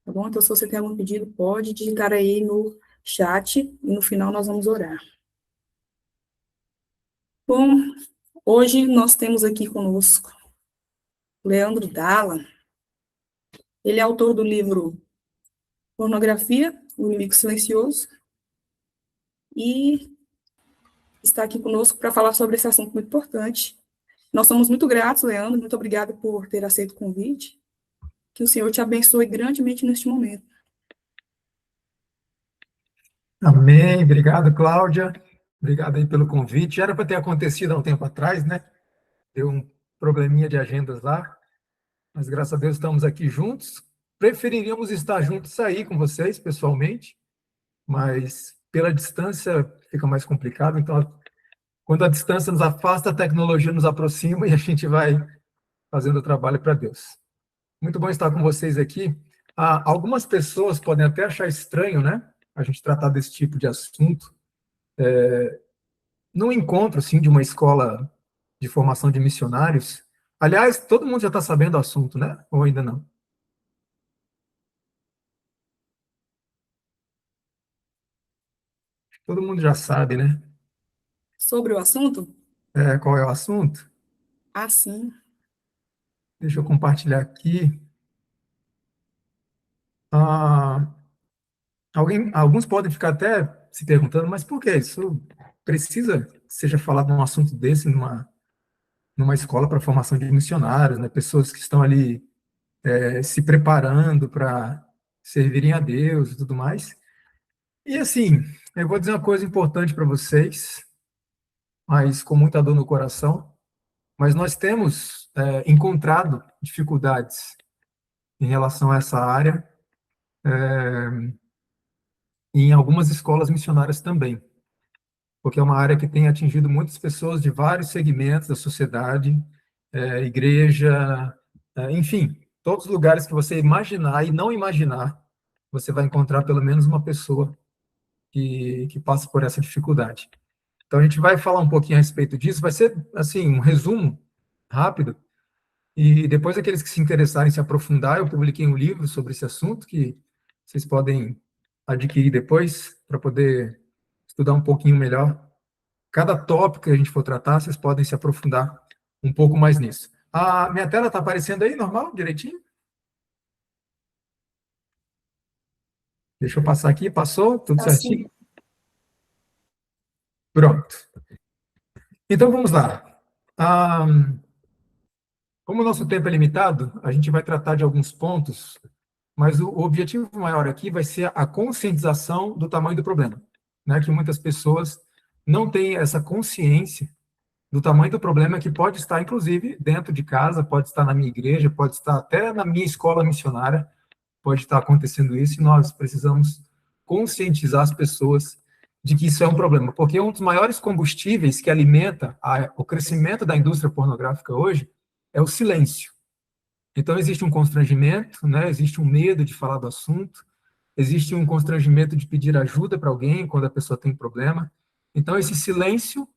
Tá bom? Então, se você tem algum pedido, pode digitar aí no chat e no final nós vamos orar. Bom, hoje nós temos aqui conosco Leandro Dalla. Ele é autor do livro Pornografia, o Inimigo Silencioso, e está aqui conosco para falar sobre esse assunto muito importante. Nós somos muito gratos, Leandro, muito obrigado por ter aceito o convite. Que o Senhor te abençoe grandemente neste momento. Amém. Obrigado, Cláudia. Obrigado aí pelo convite. Era para ter acontecido há um tempo atrás, né? Deu um probleminha de agendas lá, mas graças a Deus estamos aqui juntos. Preferiríamos estar juntos aí com vocês, pessoalmente, mas pela distância fica mais complicado. Então, quando a distância nos afasta, a tecnologia nos aproxima e a gente vai fazendo o trabalho para Deus. Muito bom estar com vocês aqui. Algumas pessoas podem até achar estranho, né? A gente tratar desse tipo de assunto. Num encontro, assim, de uma escola de formação de missionários. Aliás, todo mundo já está sabendo do assunto, né? Ou ainda não? Todo mundo já sabe, né? Sobre o assunto? Qual é o assunto? Sim. Deixa eu compartilhar aqui. Ah, alguns podem ficar até se perguntando, mas por que isso precisa que seja falado num assunto desse numa escola para formação de missionários, né? Pessoas que estão ali se preparando para servirem a Deus e tudo mais. E assim, eu vou dizer uma coisa importante para vocês, mas com muita dor no coração, mas nós temos encontrado dificuldades em relação a essa área em algumas escolas missionárias também, porque é uma área que tem atingido muitas pessoas de vários segmentos da sociedade, igreja, enfim, todos os lugares que você imaginar e não imaginar, você vai encontrar pelo menos uma pessoa que passa por essa dificuldade. Então, a gente vai falar um pouquinho a respeito disso, vai ser, assim, um resumo rápido, e depois aqueles que se interessarem em se aprofundar, eu publiquei um livro sobre esse assunto, que vocês podem adquirir depois, para poder estudar um pouquinho melhor. Cada tópico que a gente for tratar, vocês podem se aprofundar um pouco mais nisso. A minha tela está aparecendo aí, normal, direitinho? Deixa eu passar aqui, passou, tudo certinho? Sim. Pronto. Então, vamos lá. Ah, como o nosso tempo é limitado, a gente vai tratar de alguns pontos, mas o objetivo maior aqui vai ser a conscientização do tamanho do problema, né? Que muitas pessoas não têm essa consciência do tamanho do problema que pode estar, inclusive, dentro de casa, pode estar na minha igreja, pode estar até na minha escola missionária, pode estar acontecendo isso, e nós precisamos conscientizar as pessoas de que isso é um problema, porque um dos maiores combustíveis que alimenta o crescimento da indústria pornográfica hoje é o silêncio. Então, existe um constrangimento, né? Existe um medo de falar do assunto, existe um constrangimento de pedir ajuda para alguém quando a pessoa tem problema. Então, esse silêncio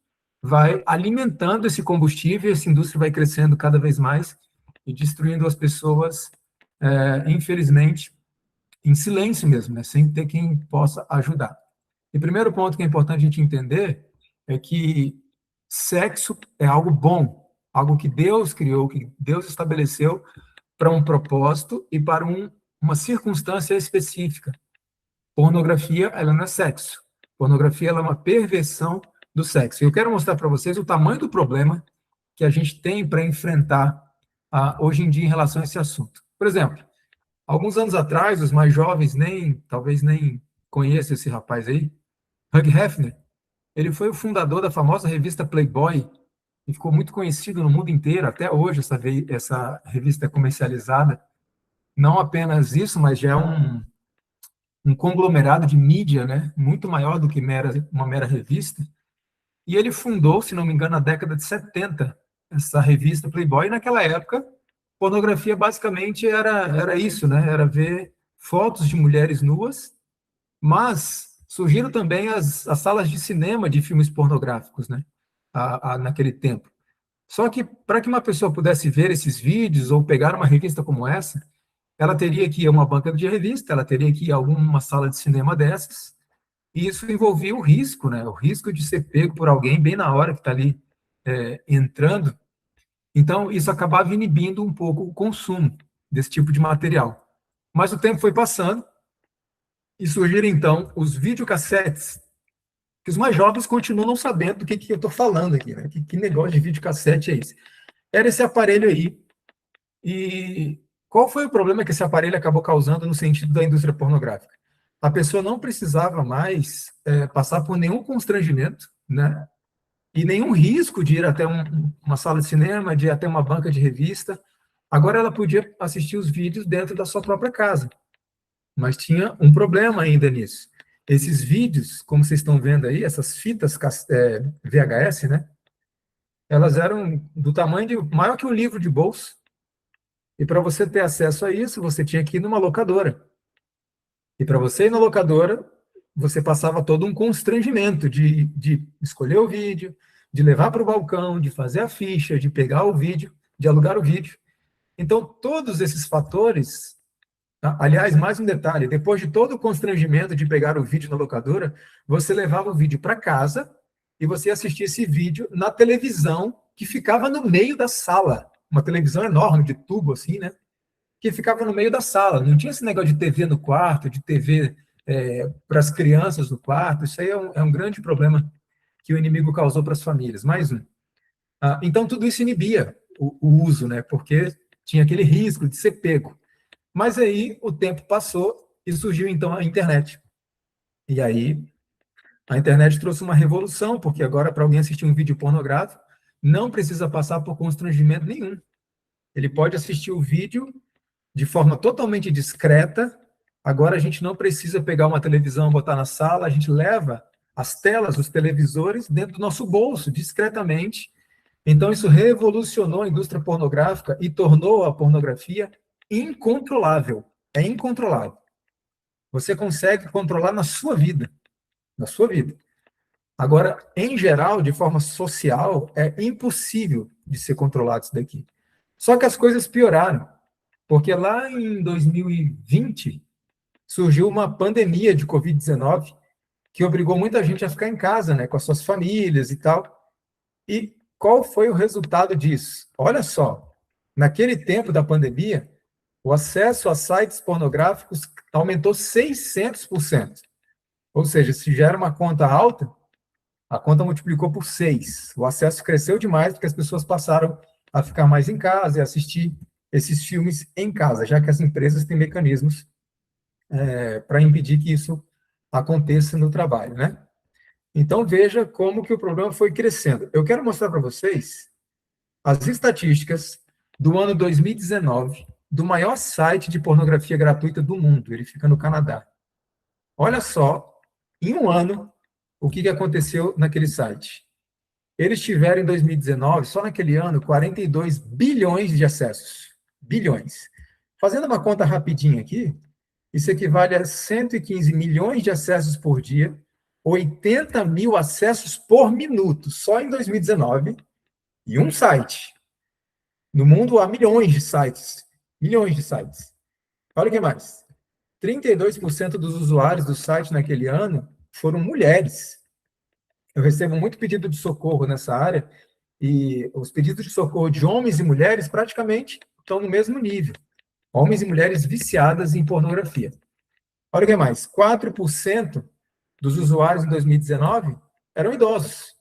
vai alimentando esse combustível, essa indústria vai crescendo cada vez mais e destruindo as pessoas, infelizmente, em silêncio mesmo, né? Sem ter quem possa ajudar. E o primeiro ponto que é importante a gente entender é que sexo é algo bom, algo que Deus criou, que Deus estabeleceu para um propósito e para uma circunstância específica. Pornografia, ela não é sexo. Pornografia, ela é uma perversão do sexo. Eu quero mostrar para vocês o tamanho do problema que a gente tem para enfrentar hoje em dia em relação a esse assunto. Por exemplo, alguns anos atrás, os mais jovens talvez nem conheçam esse rapaz aí, Hugh Hefner. Ele foi o fundador da famosa revista Playboy e ficou muito conhecido no mundo inteiro. Até hoje essa revista é comercializada. Não apenas isso, mas já é um conglomerado de mídia, né, muito maior do que uma mera revista. E ele fundou, se não me engano, na década de 70, essa revista Playboy. E naquela época, pornografia basicamente era isso, né? Era ver fotos de mulheres nuas, mas surgiram também as salas de cinema de filmes pornográficos, né? Naquele tempo. Só que para que uma pessoa pudesse ver esses vídeos ou pegar uma revista como essa, ela teria que ir a uma banca de revista, ela teria que ir a alguma sala de cinema dessas, e isso envolvia o risco, né? O risco de ser pego por alguém bem na hora que está ali entrando. Então, isso acabava inibindo um pouco o consumo desse tipo de material. Mas o tempo foi passando e surgiram, então, os videocassetes, que os mais jovens continuam não sabendo do que eu estou falando aqui, né? Que negócio de videocassete é esse? Era esse aparelho aí. E qual foi o problema que esse aparelho acabou causando no sentido da indústria pornográfica? A pessoa não precisava mais passar por nenhum constrangimento, né? E nenhum risco de ir até uma sala de cinema, de ir até uma banca de revista. Agora ela podia assistir os vídeos dentro da sua própria casa. Mas tinha um problema ainda nisso. Esses vídeos, como vocês estão vendo aí, essas fitas VHS, né? Elas eram do tamanho maior que um livro de bolso. E para você ter acesso a isso, você tinha que ir numa locadora. E para você ir na locadora, você passava todo um constrangimento de escolher o vídeo, de levar para o balcão, de fazer a ficha, de pegar o vídeo, de alugar o vídeo. Então, todos esses fatores. Aliás, mais um detalhe: depois de todo o constrangimento de pegar o vídeo na locadora, você levava o vídeo para casa e você assistia esse vídeo na televisão que ficava no meio da sala. Uma televisão enorme, de tubo, assim, né? Que ficava no meio da sala. Não tinha esse negócio de TV no quarto, de TV para as crianças no quarto. Isso aí é um grande problema que o inimigo causou para as famílias. Mais um. Então, tudo isso inibia o uso, né? Porque tinha aquele risco de ser pego. Mas aí o tempo passou e surgiu, então, a internet. E aí a internet trouxe uma revolução, porque agora, para alguém assistir um vídeo pornográfico, não precisa passar por constrangimento nenhum. Ele pode assistir o vídeo de forma totalmente discreta. Agora a gente não precisa pegar uma televisão e botar na sala, a gente leva as telas, os televisores, dentro do nosso bolso, discretamente. Então isso revolucionou a indústria pornográfica e tornou a pornografia incontrolável. É incontrolável. Você consegue controlar na sua vida. Na sua vida. Agora, em geral, de forma social, é impossível de ser controlado isso daqui. Só que as coisas pioraram. Porque lá em 2020 surgiu uma pandemia de Covid-19 que obrigou muita gente a ficar em casa, né, com as suas famílias e tal. E qual foi o resultado disso? Olha só, naquele tempo da pandemia, o acesso a sites pornográficos aumentou 600%. Ou seja, se já era uma conta alta, a conta multiplicou por 6. O acesso cresceu demais porque as pessoas passaram a ficar mais em casa e assistir esses filmes em casa, já que as empresas têm mecanismos para impedir que isso aconteça no trabalho, né? Então, veja como que o problema foi crescendo. Eu quero mostrar para vocês as estatísticas do ano 2019 do maior site de pornografia gratuita do mundo. Ele fica no Canadá. Olha só, em um ano, o que aconteceu naquele site. Eles tiveram, em 2019, só naquele ano, 42 bilhões de acessos. Bilhões. Fazendo uma conta rapidinha aqui, isso equivale a 115 milhões de acessos por dia, 80 mil acessos por minuto, só em 2019, e um site. No mundo há milhões de sites. Milhões de sites. Olha o que mais. 32% dos usuários do site naquele ano foram mulheres. Eu recebo muito pedido de socorro nessa área, e os pedidos de socorro de homens e mulheres praticamente estão no mesmo nível. Homens e mulheres viciadas em pornografia. Olha o que mais. 4% dos usuários em 2019 eram idosos.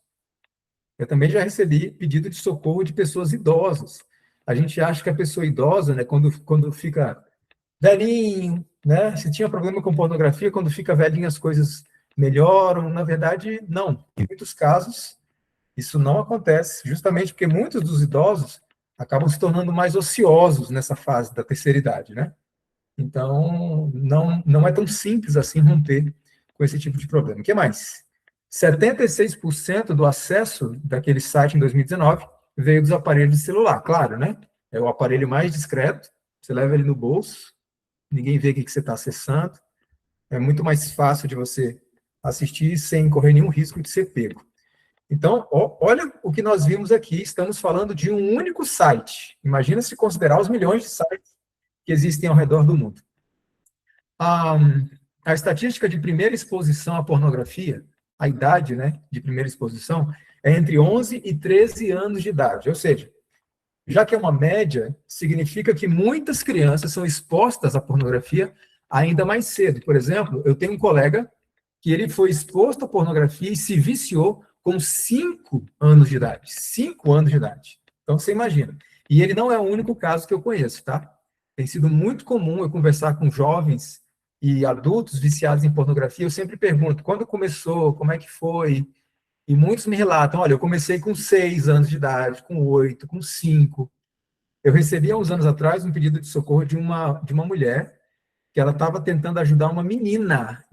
Eu também já recebi pedido de socorro de pessoas idosas. A gente acha que a pessoa idosa, né, quando fica velhinho, né, se tinha problema com pornografia, quando fica velhinho as coisas melhoram. Na verdade, não. Em muitos casos, isso não acontece, justamente porque muitos dos idosos acabam se tornando mais ociosos nessa fase da terceira idade, né? Então, não é tão simples assim romper com esse tipo de problema. O que mais? 76% do acesso daquele site em 2019 veio dos aparelhos de celular, claro, né? É o aparelho mais discreto, você leva ele no bolso, ninguém vê o que você está acessando, é muito mais fácil de você assistir sem correr nenhum risco de ser pego. Então, olha o que nós vimos aqui, estamos falando de um único site. Imagina se considerar os milhões de sites que existem ao redor do mundo. A estatística de primeira exposição à pornografia, a idade, né, de primeira exposição, é entre 11 e 13 anos de idade. Ou seja, já que é uma média, significa que muitas crianças são expostas à pornografia ainda mais cedo. Por exemplo, eu tenho um colega que ele foi exposto à pornografia e se viciou com 5 anos de idade. 5 anos de idade. Então, você imagina. E ele não é o único caso que eu conheço, tá? Tem sido muito comum eu conversar com jovens e adultos viciados em pornografia. Eu sempre pergunto, quando começou, como é que foi? E muitos me relatam, olha, eu comecei com 6 anos de idade, com 8, com 5. Eu recebi há uns anos atrás um pedido de socorro de uma mulher que ela estava tentando ajudar uma menina,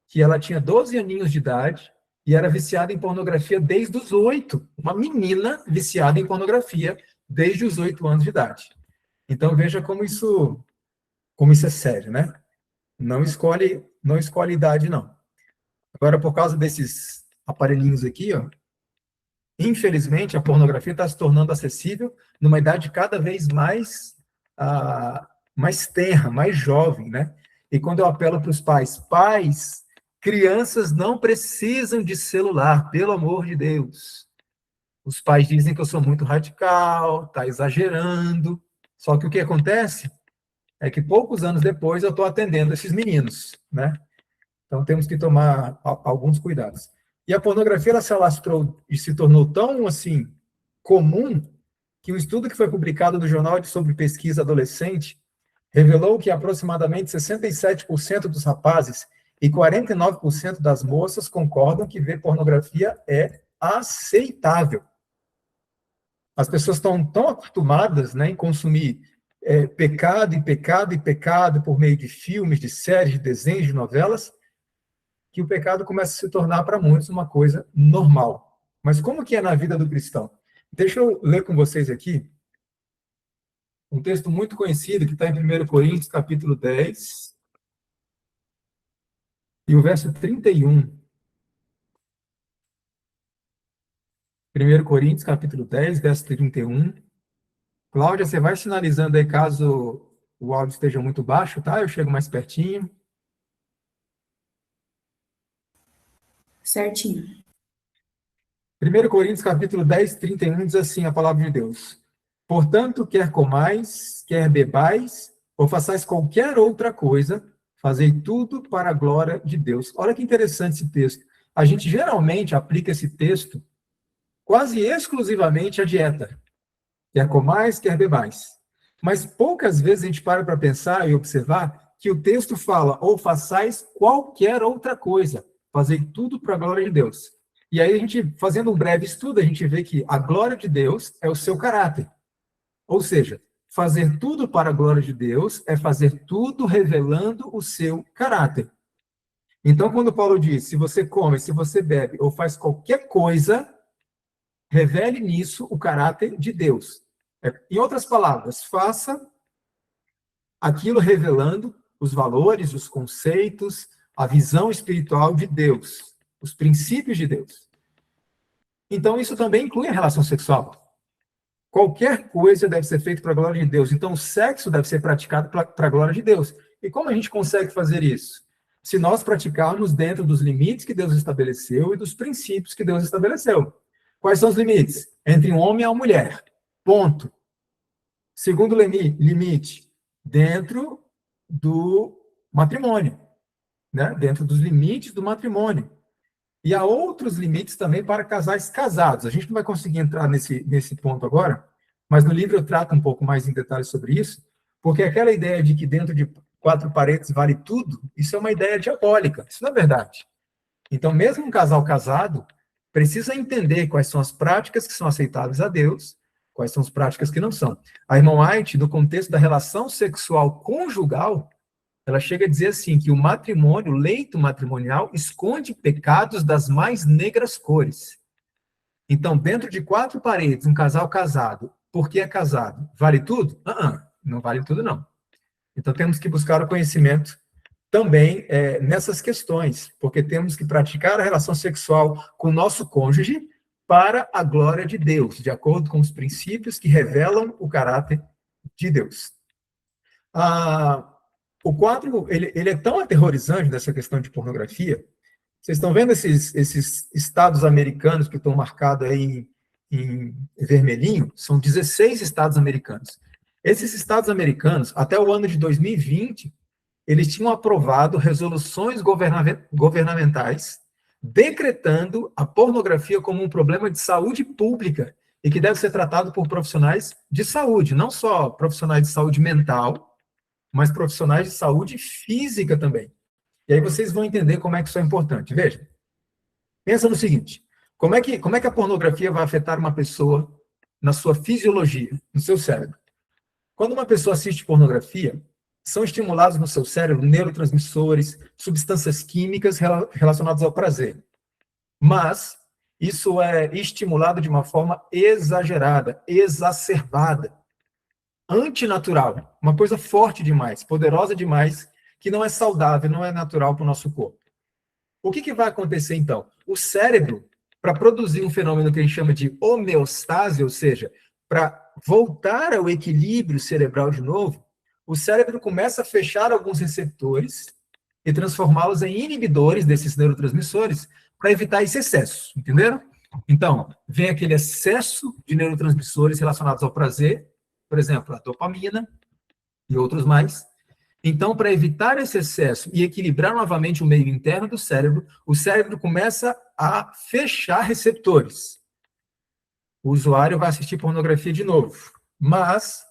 que ela tinha 12 aninhos de idade e era viciada em pornografia desde os 8. Uma menina viciada em pornografia desde os 8 anos de idade. Então, veja como isso é sério, né? Não escolhe idade, não. Agora, por causa desses aparelhinhos aqui, ó, infelizmente, a pornografia está se tornando acessível numa idade cada vez mais tenra, mais jovem, né? E quando eu apelo para os pais, crianças não precisam de celular, pelo amor de Deus. Os pais dizem que eu sou muito radical, está exagerando. Só que o que acontece é que poucos anos depois eu estou atendendo esses meninos, né? Então temos que tomar alguns cuidados. E a pornografia ela se alastrou e se tornou tão assim comum que um estudo que foi publicado no Jornal sobre Pesquisa Adolescente revelou que aproximadamente 67% dos rapazes e 49% das moças concordam que ver pornografia é aceitável. As pessoas estão tão acostumadas, né, em consumir pecado e pecado e pecado por meio de filmes, de séries, de desenhos, de novelas, que o pecado começa a se tornar para muitos uma coisa normal. Mas como que é na vida do cristão? Deixa eu ler com vocês aqui um texto muito conhecido que está em 1 Coríntios, capítulo 10, e o verso 31. 1 Coríntios, capítulo 10, verso 31. Cláudia, você vai sinalizando aí caso o áudio esteja muito baixo, tá? Eu chego mais pertinho. Certinho. 1 Coríntios, capítulo 10, 31, diz assim a palavra de Deus. Portanto, quer comais, quer bebais, ou façais qualquer outra coisa, fazei tudo para a glória de Deus. Olha que interessante esse texto. A gente geralmente aplica esse texto quase exclusivamente à dieta. Quer comais, quer bebais. Mas poucas vezes a gente para pensar e observar que o texto fala, ou façais qualquer outra coisa, fazei tudo para a glória de Deus. E aí a gente, fazendo um breve estudo, a gente vê que a glória de Deus é o seu caráter. Ou seja, fazer tudo para a glória de Deus é fazer tudo revelando o seu caráter. Então, quando Paulo diz, se você come, se você bebe ou faz qualquer coisa, revele nisso o caráter de Deus. Em outras palavras, faça aquilo revelando os valores, os conceitos, a visão espiritual de Deus, os princípios de Deus. Então, isso também inclui a relação sexual. Qualquer coisa deve ser feita para a glória de Deus. Então, o sexo deve ser praticado para a glória de Deus. E como a gente consegue fazer isso? Se nós praticarmos dentro dos limites que Deus estabeleceu e dos princípios que Deus estabeleceu. Quais são os limites? Entre um homem e uma mulher. Ponto. Segundo limite, dentro do matrimônio. Né? Dentro dos limites do matrimônio. E há outros limites também para casais casados. A gente não vai conseguir entrar nesse ponto agora, mas no livro eu trato um pouco mais em detalhes sobre isso, porque aquela ideia de que dentro de 4 paredes vale tudo, isso é uma ideia diabólica. Isso não é verdade. Então, mesmo um casal casado precisa entender quais são as práticas que são aceitáveis a Deus, quais são as práticas que não são. A irmã White, no contexto da relação sexual conjugal, ela chega a dizer assim, que o matrimônio, o leito matrimonial, esconde pecados das mais negras cores. Então, dentro de 4 paredes, um casal casado, porque é casado, vale tudo? Não vale tudo, não. Então, temos que buscar o conhecimento também nessas questões, porque temos que praticar a relação sexual com o nosso cônjuge para a glória de Deus, de acordo com os princípios que revelam o caráter de Deus. O quadro ele é tão aterrorizante dessa questão de pornografia. Vocês estão vendo esses estados americanos que estão marcados aí em vermelhinho? São 16 estados americanos. Esses estados americanos, até o ano de 2020, eles tinham aprovado resoluções governamentais decretando a pornografia como um problema de saúde pública e que deve ser tratado por profissionais de saúde, não só profissionais de saúde mental, mas profissionais de saúde física também. E aí vocês vão entender como é que isso é importante. Veja, pensa no seguinte, como é que a pornografia vai afetar uma pessoa na sua fisiologia, no seu cérebro? Quando uma pessoa assiste pornografia, são estimulados no seu cérebro neurotransmissores, substâncias químicas relacionadas ao prazer. Mas isso é estimulado de uma forma exagerada, exacerbada, antinatural, uma coisa forte demais, poderosa demais, que não é saudável, não é natural para o nosso corpo. O que vai acontecer, então? O cérebro, para produzir um fenômeno que a gente chama de homeostase, ou seja, para voltar ao equilíbrio cerebral de novo, o cérebro começa a fechar alguns receptores e transformá-los em inibidores desses neurotransmissores para evitar esse excesso, entenderam? Então, vem aquele excesso de neurotransmissores relacionados ao prazer, por exemplo, a dopamina e outros mais. Então, para evitar esse excesso e equilibrar novamente o meio interno do cérebro, o cérebro começa a fechar receptores. O usuário vai assistir pornografia de novo, mas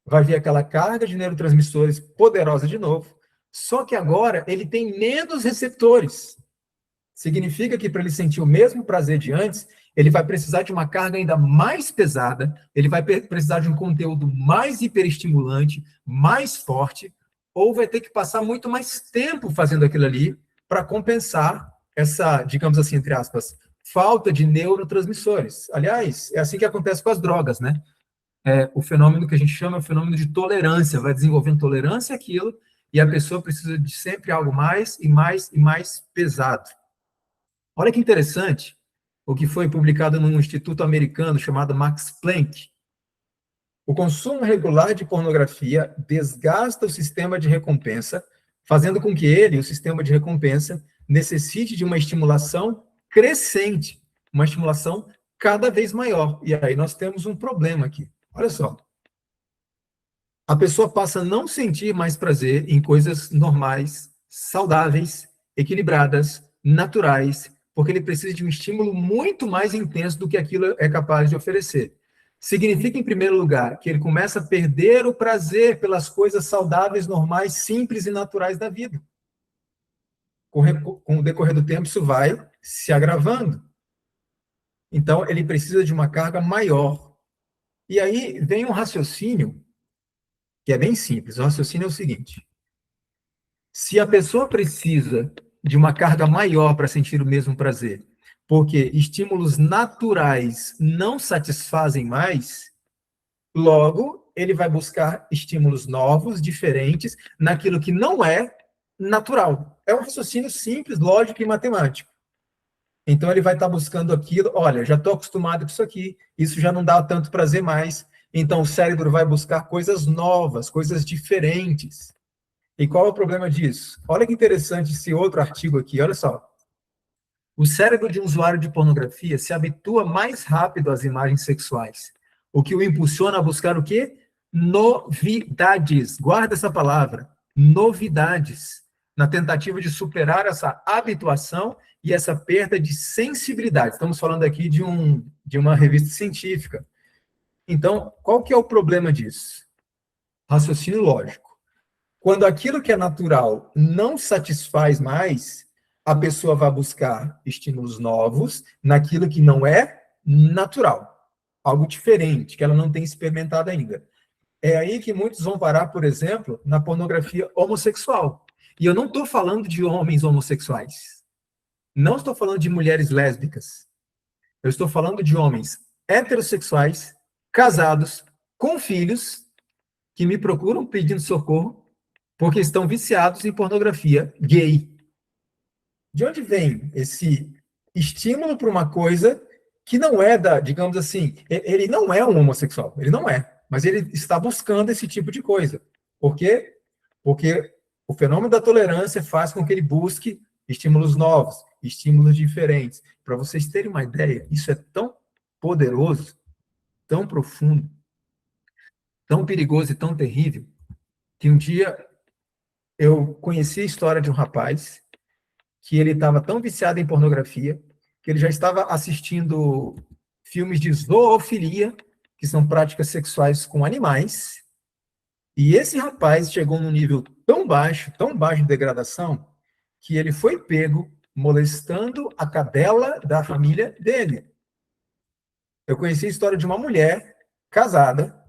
vai vir aquela carga de neurotransmissores poderosa de novo, só que agora ele tem menos receptores. Significa que para ele sentir o mesmo prazer de antes, ele vai precisar de uma carga ainda mais pesada, ele vai precisar de um conteúdo mais hiperestimulante, mais forte, ou vai ter que passar muito mais tempo fazendo aquilo ali para compensar essa, digamos assim, entre aspas, falta de neurotransmissores. Aliás, é assim que acontece com as drogas, né? O fenômeno que a gente chama é o fenômeno de tolerância, vai desenvolvendo tolerância àquilo, e a pessoa precisa de sempre algo mais e mais e mais pesado. Olha que interessante o que foi publicado num instituto americano chamado Max Planck. O consumo regular de pornografia desgasta o sistema de recompensa, fazendo com que ele, o sistema de recompensa, necessite de uma estimulação crescente, uma estimulação cada vez maior. E aí nós temos um problema aqui. Olha só. A pessoa passa a não sentir mais prazer em coisas normais, saudáveis, equilibradas, naturais, porque ele precisa de um estímulo muito mais intenso do que aquilo é capaz de oferecer. Significa, em primeiro lugar, que ele começa a perder o prazer pelas coisas saudáveis, normais, simples e naturais da vida. Com o decorrer do tempo, isso vai se agravando. Então, ele precisa de uma carga maior. E aí vem um raciocínio que é bem simples. O raciocínio é o seguinte: se a pessoa precisa de uma carga maior para sentir o mesmo prazer, porque estímulos naturais não satisfazem mais, logo ele vai buscar estímulos novos, diferentes, naquilo que não é natural. É um raciocínio simples, lógico e matemático. Então ele vai estar buscando aquilo, olha, já estou acostumado com isso já não dá tanto prazer mais. Então o cérebro vai buscar coisas novas, coisas diferentes. E qual é o problema disso? Olha que interessante esse outro artigo aqui, olha só. O cérebro de um usuário de pornografia se habitua mais rápido às imagens sexuais, o que o impulsiona a buscar o quê? Novidades. Guarda essa palavra, novidades, na tentativa de superar essa habituação e essa perda de sensibilidade. Estamos falando aqui de uma revista científica. Então, qual que é o problema disso? Raciocínio lógico. Quando aquilo que é natural não satisfaz mais, a pessoa vai buscar estímulos novos naquilo que não é natural, algo diferente, que ela não tem experimentado ainda. É aí que muitos vão parar, por exemplo, na pornografia homossexual. E eu não estou falando de homens homossexuais. Não estou falando de mulheres lésbicas. Eu estou falando de homens heterossexuais, casados, com filhos, que me procuram pedindo socorro porque estão viciados em pornografia gay. De onde vem esse estímulo para uma coisa que não é digamos assim, ele não é um homossexual, ele não é, mas ele está buscando esse tipo de coisa. Por quê? Porque o fenômeno da tolerância faz com que ele busque estímulos novos, estímulos diferentes. Para vocês terem uma ideia, isso é tão poderoso, tão profundo, tão perigoso e tão terrível, que um dia eu conheci a história de um rapaz que ele estava tão viciado em pornografia que ele já estava assistindo filmes de zoofilia, que são práticas sexuais com animais, e esse rapaz chegou num nível tão baixo de degradação, que ele foi pego molestando a cadela da família dele. Eu conheci a história de uma mulher casada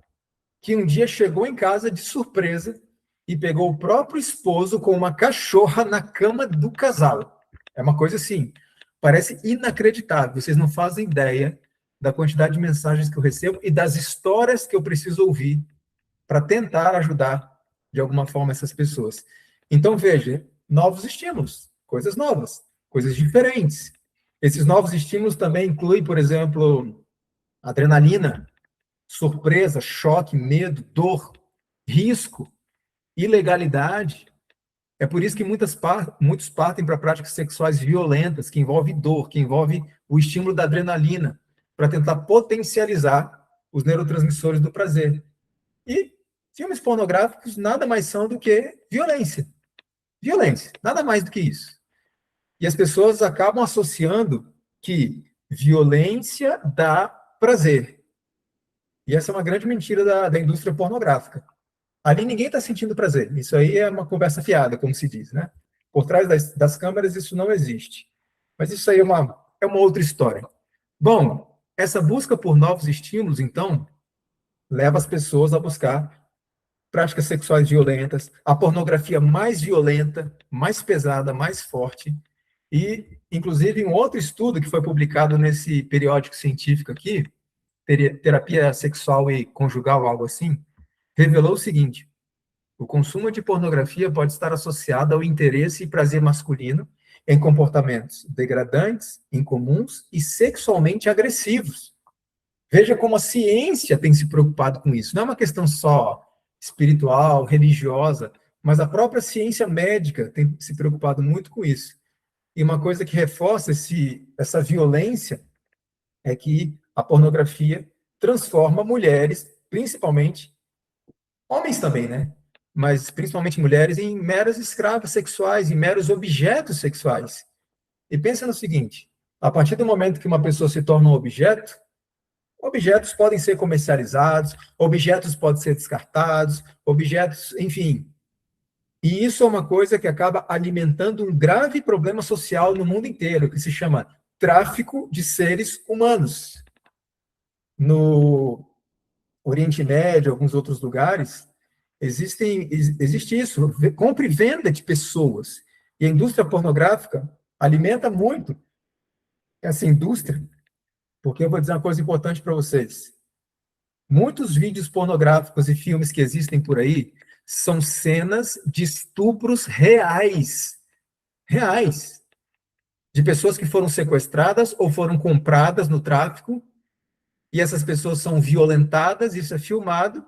que um dia chegou em casa de surpresa e pegou o próprio esposo com uma cachorra na cama do casal. É uma coisa assim, parece inacreditável. Vocês não fazem ideia da quantidade de mensagens que eu recebo e das histórias que eu preciso ouvir para tentar ajudar de alguma forma essas pessoas. Então, veja, novos estímulos, coisas novas, coisas diferentes. Esses novos estímulos também incluem, por exemplo, adrenalina, surpresa, choque, medo, dor, risco, ilegalidade. É por isso que muitos partem para práticas sexuais violentas, que envolvem dor, que envolvem o estímulo da adrenalina, para tentar potencializar os neurotransmissores do prazer. E filmes pornográficos nada mais são do que violência. Violência, nada mais do que isso. E as pessoas acabam associando que violência dá prazer. E essa é uma grande mentira da indústria pornográfica. Ali ninguém está sentindo prazer. Isso aí é uma conversa fiada, como se diz, né? Por trás das câmeras isso não existe. Mas isso aí é uma outra história. Bom, essa busca por novos estímulos, então, leva as pessoas a buscar práticas sexuais violentas, a pornografia mais violenta, mais pesada, mais forte. E, inclusive, um outro estudo que foi publicado nesse periódico científico aqui, Terapia Sexual e Conjugal, algo assim, revelou o seguinte: o consumo de pornografia pode estar associado ao interesse e prazer masculino em comportamentos degradantes, incomuns e sexualmente agressivos. Veja como a ciência tem se preocupado com isso. Não é uma questão só espiritual, religiosa, mas a própria ciência médica tem se preocupado muito com isso. E uma coisa que reforça essa violência é que a pornografia transforma mulheres, principalmente, homens também, né? Mas principalmente mulheres, em meras escravas sexuais, em meros objetos sexuais. E pensa no seguinte: a partir do momento que uma pessoa se torna um objeto, objetos podem ser comercializados, objetos podem ser descartados, objetos, enfim. E isso é uma coisa que acaba alimentando um grave problema social no mundo inteiro, que se chama tráfico de seres humanos. No Oriente Médio, alguns outros lugares, existe isso, compra e venda de pessoas. E a indústria pornográfica alimenta muito essa indústria, porque eu vou dizer uma coisa importante para vocês. Muitos vídeos pornográficos e filmes que existem por aí são cenas de estupros reais. Reais. De pessoas que foram sequestradas ou foram compradas no tráfico, e essas pessoas são violentadas, isso é filmado,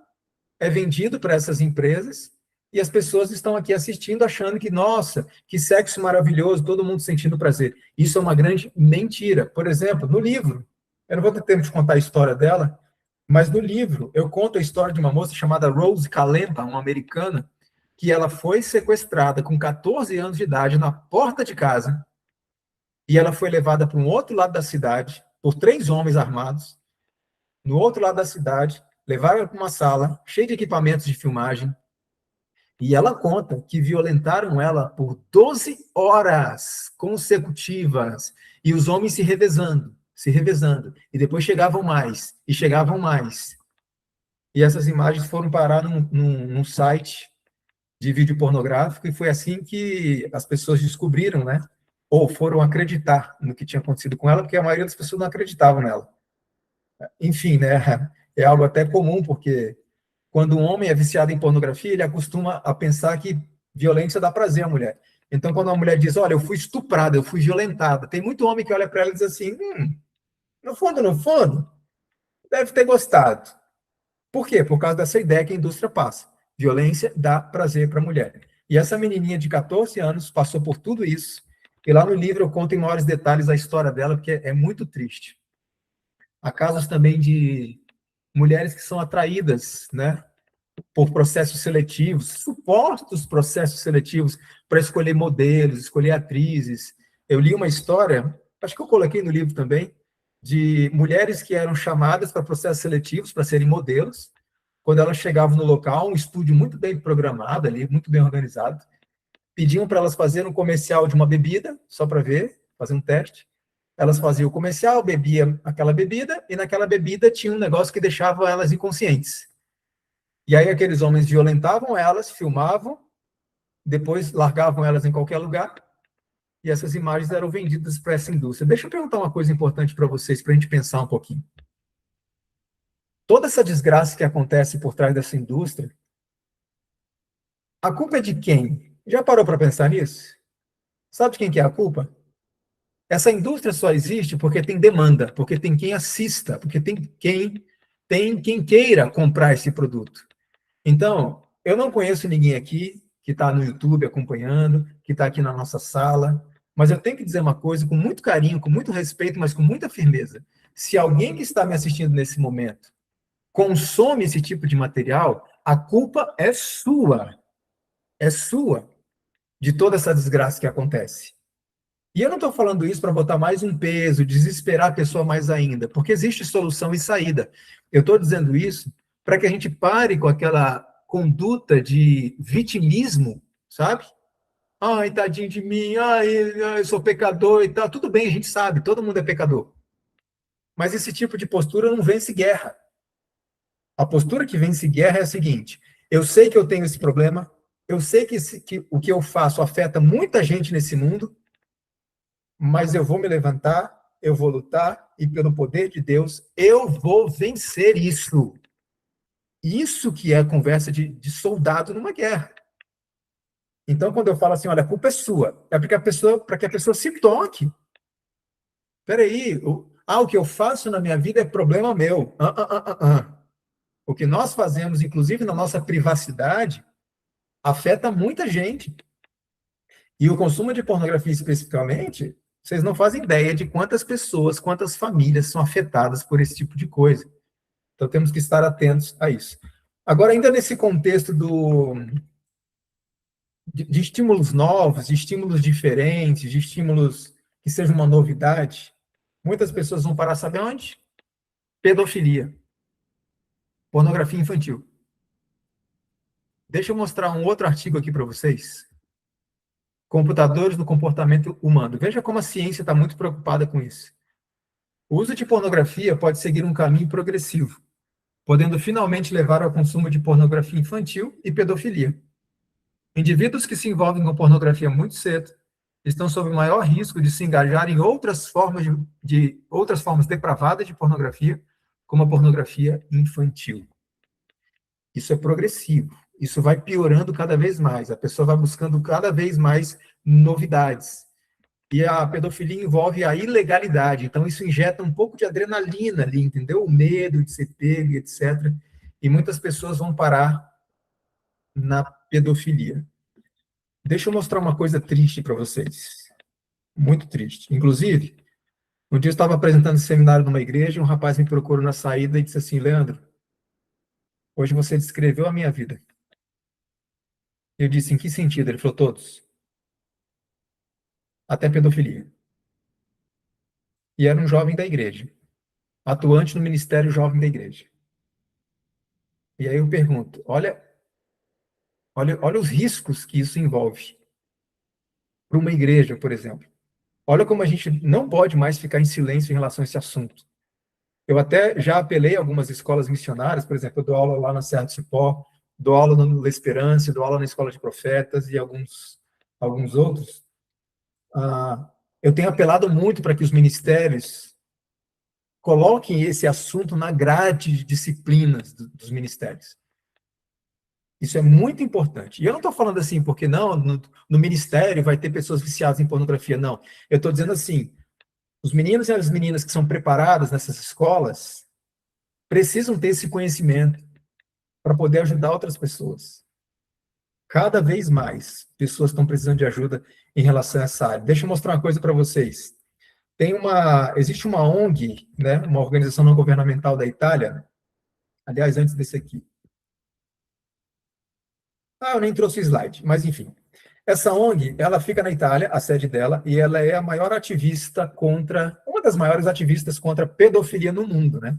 é vendido para essas empresas, e as pessoas estão aqui assistindo achando que, nossa, que sexo maravilhoso, todo mundo sentindo prazer. Isso é uma grande mentira. Por exemplo, no livro, eu não vou ter tempo de contar a história dela, mas no livro eu conto a história de uma moça chamada Rose Calemba, uma americana, que ela foi sequestrada com 14 anos de idade na porta de casa, e ela foi levada para um outro lado da cidade por 3 homens armados. No outro lado da cidade, levaram ela para uma sala cheia de equipamentos de filmagem, e ela conta que violentaram ela por 12 horas consecutivas, e os homens se revezando, e depois chegavam mais, e chegavam mais. E essas imagens foram parar num site de vídeo pornográfico, e foi assim que as pessoas descobriram, né? Ou foram acreditar no que tinha acontecido com ela, porque a maioria das pessoas não acreditavam nela. Enfim, né? É algo até comum, porque quando um homem é viciado em pornografia, ele acostuma a pensar que violência dá prazer à mulher. Então, quando uma mulher diz, olha, eu fui estuprada, eu fui violentada, tem muito homem que olha para ela e diz assim, no fundo, deve ter gostado. Por quê? Por causa dessa ideia que a indústria passa. violência dá prazer para a mulher. E essa menininha de 14 anos passou por tudo isso, e lá no livro eu conto em maiores detalhes a história dela, porque é muito triste. Há casos também de mulheres que são atraídas, né, por processos seletivos, supostos processos seletivos, para escolher modelos, escolher atrizes. Eu li uma história, acho que eu coloquei no livro também, de mulheres que eram chamadas para processos seletivos, para serem modelos. Quando elas chegavam no local, um estúdio muito bem programado ali, muito bem organizado, pediam para elas fazerem um comercial de uma bebida, só para ver, fazer um teste. Elas faziam o comercial, bebiam aquela bebida, e naquela bebida tinha um negócio que deixava elas inconscientes. E aí aqueles homens violentavam elas, filmavam, depois largavam elas em qualquer lugar, e essas imagens eram vendidas para essa indústria. Deixa eu perguntar uma coisa importante para vocês, para a gente pensar um pouquinho. Toda essa desgraça que acontece por trás dessa indústria, a culpa é de quem? Já parou para pensar nisso? Sabe de quem que é a culpa? Essa indústria só existe porque tem demanda, porque tem quem assista, porque tem quem queira comprar esse produto. Então, eu não conheço ninguém aqui que está no YouTube acompanhando, que está aqui na nossa sala, mas eu tenho que dizer uma coisa com muito carinho, com muito respeito, mas com muita firmeza. Se alguém que está me assistindo nesse momento consome esse tipo de material, a culpa é sua, de toda essa desgraça que acontece. E eu não estou falando isso para botar mais um peso, desesperar a pessoa mais ainda, porque existe solução e saída. Eu estou dizendo isso para que a gente pare com aquela conduta de vitimismo, sabe? Ai, tadinho de mim, ai, eu sou pecador e tal. Tudo bem, a gente sabe, todo mundo é pecador. Mas esse tipo de postura não vence guerra. A postura que vence guerra é a seguinte: eu sei que eu tenho esse problema, eu sei que o que eu faço afeta muita gente nesse mundo, mas eu vou me levantar, eu vou lutar, e pelo poder de Deus, eu vou vencer isso. Isso que é conversa de soldado numa guerra. Então, quando eu falo assim, olha, a culpa é sua, é para que a pessoa se toque. Peraí, o que eu faço na minha vida é problema meu. O que nós fazemos, inclusive na nossa privacidade, afeta muita gente. E o consumo de pornografia especificamente, vocês não fazem ideia de quantas pessoas, quantas famílias são afetadas por esse tipo de coisa. Então temos que estar atentos a isso. Agora, ainda nesse contexto de estímulos novos, de estímulos diferentes, de estímulos que sejam uma novidade, muitas pessoas vão parar, sabe onde? Pedofilia, pornografia infantil. Deixa eu mostrar um outro artigo aqui para vocês. Computadores no comportamento humano. Veja como a ciência está muito preocupada com isso. O uso de pornografia pode seguir um caminho progressivo, podendo finalmente levar ao consumo de pornografia infantil e pedofilia. Indivíduos que se envolvem com pornografia muito cedo estão sob maior risco de se engajar em outras formas outras formas depravadas de pornografia, como a pornografia infantil. Isso é progressivo. Isso vai piorando cada vez mais. A pessoa vai buscando cada vez mais novidades. E a pedofilia envolve a ilegalidade. Então, isso injeta um pouco de adrenalina ali, entendeu? O medo de ser pego, etc. E muitas pessoas vão parar na pedofilia. Deixa eu mostrar uma coisa triste para vocês. Muito triste. Inclusive, um dia eu estava apresentando esse seminário numa igreja, um rapaz me procurou na saída e disse assim: Leandro, hoje você descreveu a minha vida. Eu disse: em que sentido? Ele falou: todos. Até pedofilia. E era um jovem da igreja, atuante no ministério jovem da igreja. E aí eu pergunto: olha os riscos que isso envolve para uma igreja, por exemplo. Olha como a gente não pode mais ficar em silêncio em relação a esse assunto. Eu até já apelei a algumas escolas missionárias, por exemplo, eu dou aula lá na Serra do Cipó, dou aula no La Esperança, dou aula na Escola de Profetas e alguns outros. Eu tenho apelado muito para que os ministérios coloquem esse assunto na grade de disciplinas dos ministérios. Isso é muito importante. E eu não estou falando assim porque não, no ministério vai ter pessoas viciadas em pornografia, não. Eu estou dizendo assim, os meninos e as meninas que são preparadas nessas escolas precisam ter esse conhecimento para poder ajudar outras pessoas. Cada vez mais pessoas estão precisando de ajuda em relação a essa área. Deixa eu mostrar uma coisa para vocês. Existe uma ONG, né, uma organização não governamental da Itália, aliás, antes desse aqui. Eu nem trouxe o slide, mas enfim. Essa ONG, ela fica na Itália, a sede dela, e ela é a maior ativista uma das maiores ativistas contra a pedofilia no mundo, né?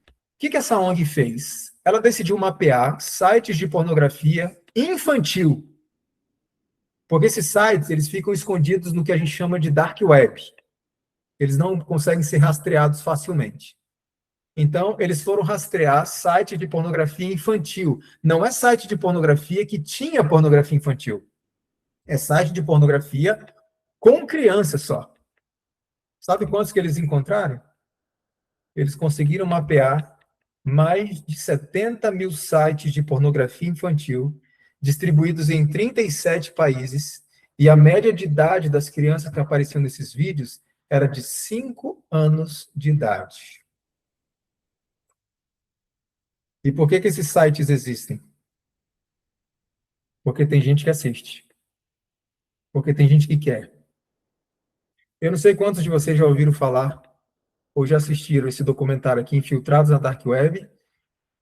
O que essa ONG fez? Ela decidiu mapear sites de pornografia infantil, porque esses sites, eles ficam escondidos no que a gente chama de dark web. Eles não conseguem ser rastreados facilmente. Então, eles foram rastrear site de pornografia infantil. Não é site de pornografia que tinha pornografia infantil. É site de pornografia com criança só. Sabe quantos que eles encontraram? Eles conseguiram mapear mais de 70 mil sites de pornografia infantil, distribuídos em 37 países, e a média de idade das crianças que apareciam nesses vídeos era de 5 anos de idade. E por que esses sites existem? Porque tem gente que assiste. Porque tem gente que quer. Eu não sei quantos de vocês já ouviram falar ou já assistiram esse documentário aqui, Infiltrados na Dark Web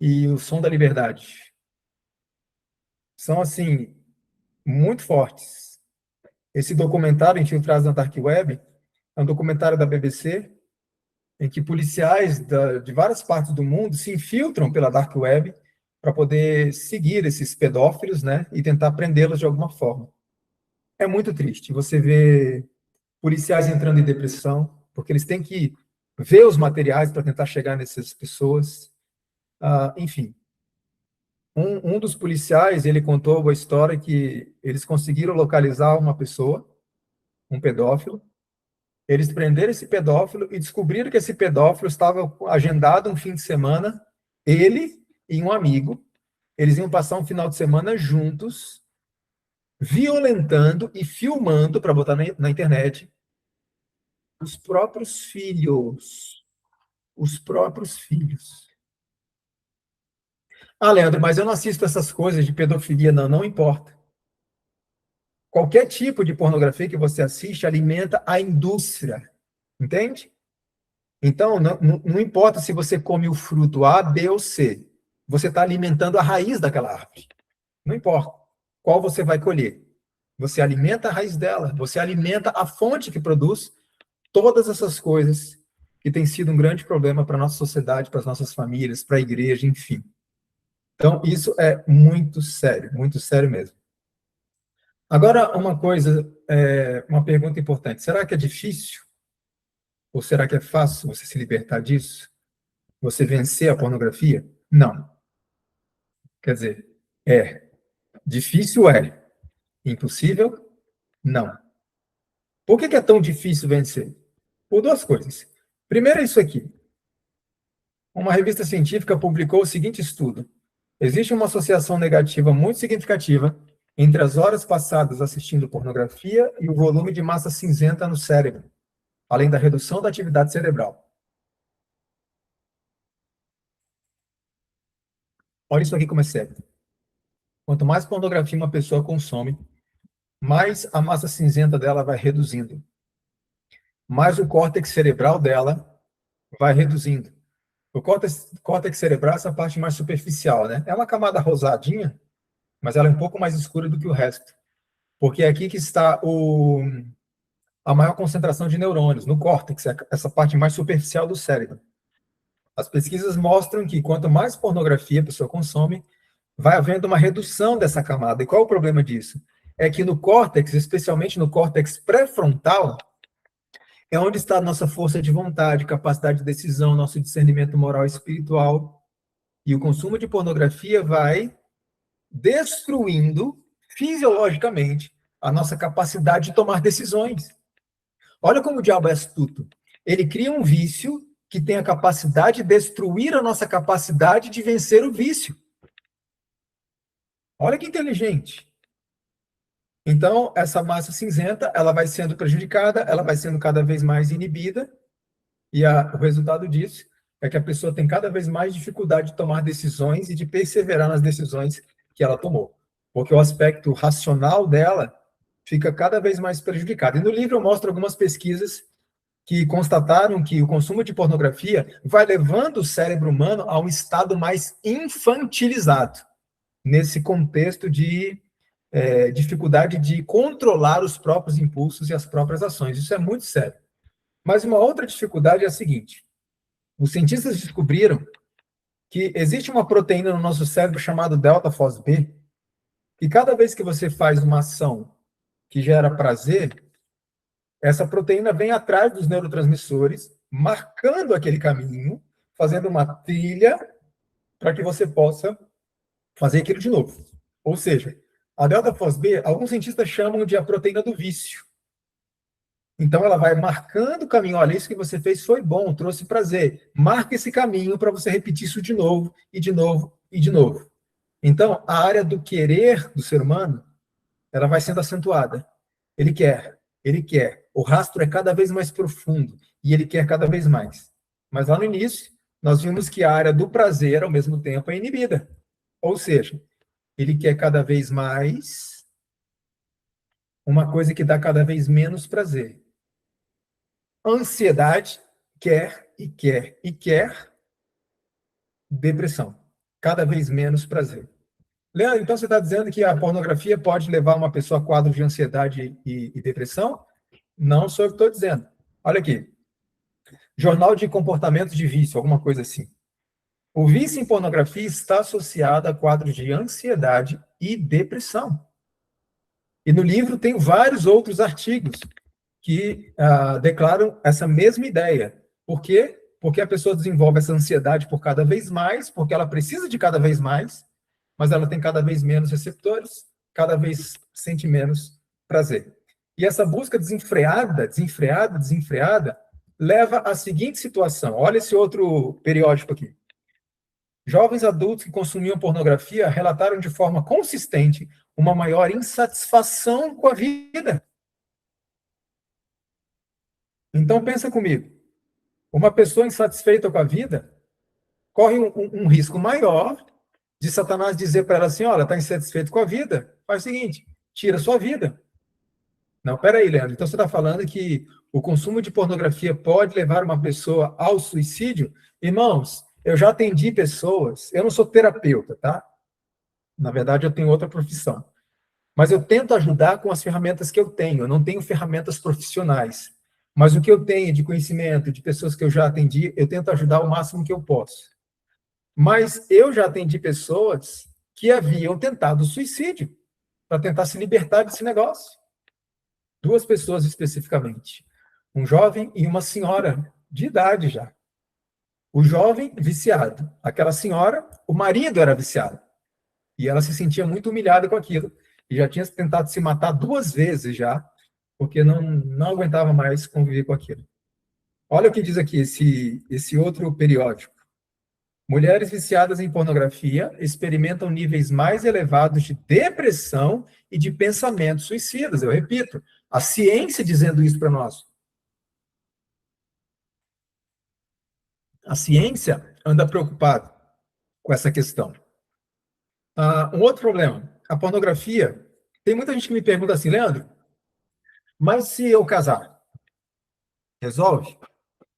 e O Som da Liberdade. São, assim, muito fortes. Esse documentário, Infiltrados na Dark Web, é um documentário da BBC, em que policiais de várias partes do mundo se infiltram pela Dark Web para poder seguir esses pedófilos, né, e tentar prendê-los de alguma forma. É muito triste. Você vê policiais entrando em depressão, porque eles têm que ver os materiais para tentar chegar nessas pessoas. Enfim. Um dos policiais, ele contou a história que eles conseguiram localizar uma pessoa, um pedófilo. Eles prenderam esse pedófilo e descobriram que esse pedófilo estava agendado um fim de semana, ele e um amigo. Eles iam passar um final de semana juntos, violentando e filmando, para botar na internet, os próprios filhos. Os próprios filhos. Leandro, mas eu não assisto essas coisas de pedofilia, não. Não importa. Qualquer tipo de pornografia que você assiste alimenta a indústria. Entende? Então, não importa se você come o fruto A, B ou C. Você está alimentando a raiz daquela árvore. Não importa qual você vai colher. Você alimenta a raiz dela. Você alimenta a fonte que produz todas essas coisas que tem sido um grande problema para a nossa sociedade, para as nossas famílias, para a igreja, enfim. Então, isso é muito sério mesmo. Agora, uma pergunta importante. Será que é difícil? Ou será que é fácil você se libertar disso? Você vencer a pornografia? Não. Quer dizer, é. Difícil é. Impossível? Não. Por que é tão difícil vencer? Por duas coisas. Primeiro é isso aqui. Uma revista científica publicou o seguinte estudo. Existe uma associação negativa muito significativa entre as horas passadas assistindo pornografia e o volume de massa cinzenta no cérebro, além da redução da atividade cerebral. Olha isso aqui como é sério. Quanto mais pornografia uma pessoa consome, mais a massa cinzenta dela vai reduzindo. Mais o córtex cerebral dela vai reduzindo. O córtex cerebral é essa parte mais superficial, né? É uma camada rosadinha, mas ela é um pouco mais escura do que o resto. Porque é aqui que está a maior concentração de neurônios, no córtex, essa parte mais superficial do cérebro. As pesquisas mostram que quanto mais pornografia a pessoa consome, vai havendo uma redução dessa camada. E qual é o problema disso? É que no córtex, especialmente no córtex pré-frontal, é onde está a nossa força de vontade, capacidade de decisão, nosso discernimento moral e espiritual. E o consumo de pornografia vai destruindo fisiologicamente a nossa capacidade de tomar decisões. Olha como o diabo é astuto. Ele cria um vício que tem a capacidade de destruir a nossa capacidade de vencer o vício. Olha que inteligente. Então, essa massa cinzenta, ela vai sendo prejudicada, ela vai sendo cada vez mais inibida, e o resultado disso é que a pessoa tem cada vez mais dificuldade de tomar decisões e de perseverar nas decisões que ela tomou. porque o aspecto racional dela fica cada vez mais prejudicado. E no livro eu mostro algumas pesquisas que constataram que o consumo de pornografia vai levando o cérebro humano a um estado mais infantilizado, nesse contexto de dificuldade de controlar os próprios impulsos e as próprias ações. Isso é muito sério. Mas uma outra dificuldade é a seguinte: os cientistas descobriram que existe uma proteína no nosso cérebro chamada delta-FOSB, e cada vez que você faz uma ação que gera prazer, essa proteína vem atrás dos neurotransmissores, marcando aquele caminho, fazendo uma trilha para que você possa fazer aquilo de novo. Ou seja, a delta-FOSB, alguns cientistas chamam de a proteína do vício. Então, ela vai marcando o caminho. Olha, isso que você fez foi bom, trouxe prazer. Marca esse caminho para você repetir isso de novo, e de novo, e de novo. Então, a área do querer do ser humano, ela vai sendo acentuada. Ele quer, ele quer. O rastro é cada vez mais profundo, e ele quer cada vez mais. Mas lá no início, nós vimos que a área do prazer, ao mesmo tempo, é inibida. Ou seja, ele quer cada vez mais uma coisa que dá cada vez menos prazer. Ansiedade, quer e quer e quer. Depressão, cada vez menos prazer. Leandro, então você está dizendo que a pornografia pode levar uma pessoa a quadro de ansiedade e depressão? Não sou eu que estou dizendo. Olha aqui. Jornal de Comportamento de Vício, alguma coisa assim. O vício em pornografia está associado a quadros de ansiedade e depressão. E no livro tem vários outros artigos que declaram essa mesma ideia. Por quê? Porque a pessoa desenvolve essa ansiedade por cada vez mais, porque ela precisa de cada vez mais, mas ela tem cada vez menos receptores, cada vez sente menos prazer. E essa busca desenfreada, leva à seguinte situação. Olha esse outro periódico aqui. Jovens adultos que consumiam pornografia relataram de forma consistente uma maior insatisfação com a vida. Então, pensa comigo. Uma pessoa insatisfeita com a vida corre um risco maior de Satanás dizer para ela assim, olha, está insatisfeito com a vida, faz o seguinte, tira a sua vida. Não, peraí, Leandro, então você está falando que o consumo de pornografia pode levar uma pessoa ao suicídio? Irmãos, eu já atendi pessoas, eu não sou terapeuta, tá? Na verdade, eu tenho outra profissão. Mas eu tento ajudar com as ferramentas que eu tenho, eu não tenho ferramentas profissionais. Mas o que eu tenho de conhecimento, de pessoas que eu já atendi, eu tento ajudar o máximo que eu posso. Mas eu já atendi pessoas que haviam tentado suicídio para tentar se libertar desse negócio. 2 pessoas especificamente. Um jovem e uma senhora de idade já. O jovem, viciado. Aquela senhora, o marido era viciado. E ela se sentia muito humilhada com aquilo. E já tinha tentado se matar 2 vezes já, porque não aguentava mais conviver com aquilo. Olha o que diz aqui esse outro periódico. Mulheres viciadas em pornografia experimentam níveis mais elevados de depressão e de pensamentos suicidas. Eu repito, a ciência dizendo isso para nós. A ciência anda preocupada com essa questão. Um outro problema, a pornografia. Tem muita gente que me pergunta assim, Leandro, mas se eu casar, resolve?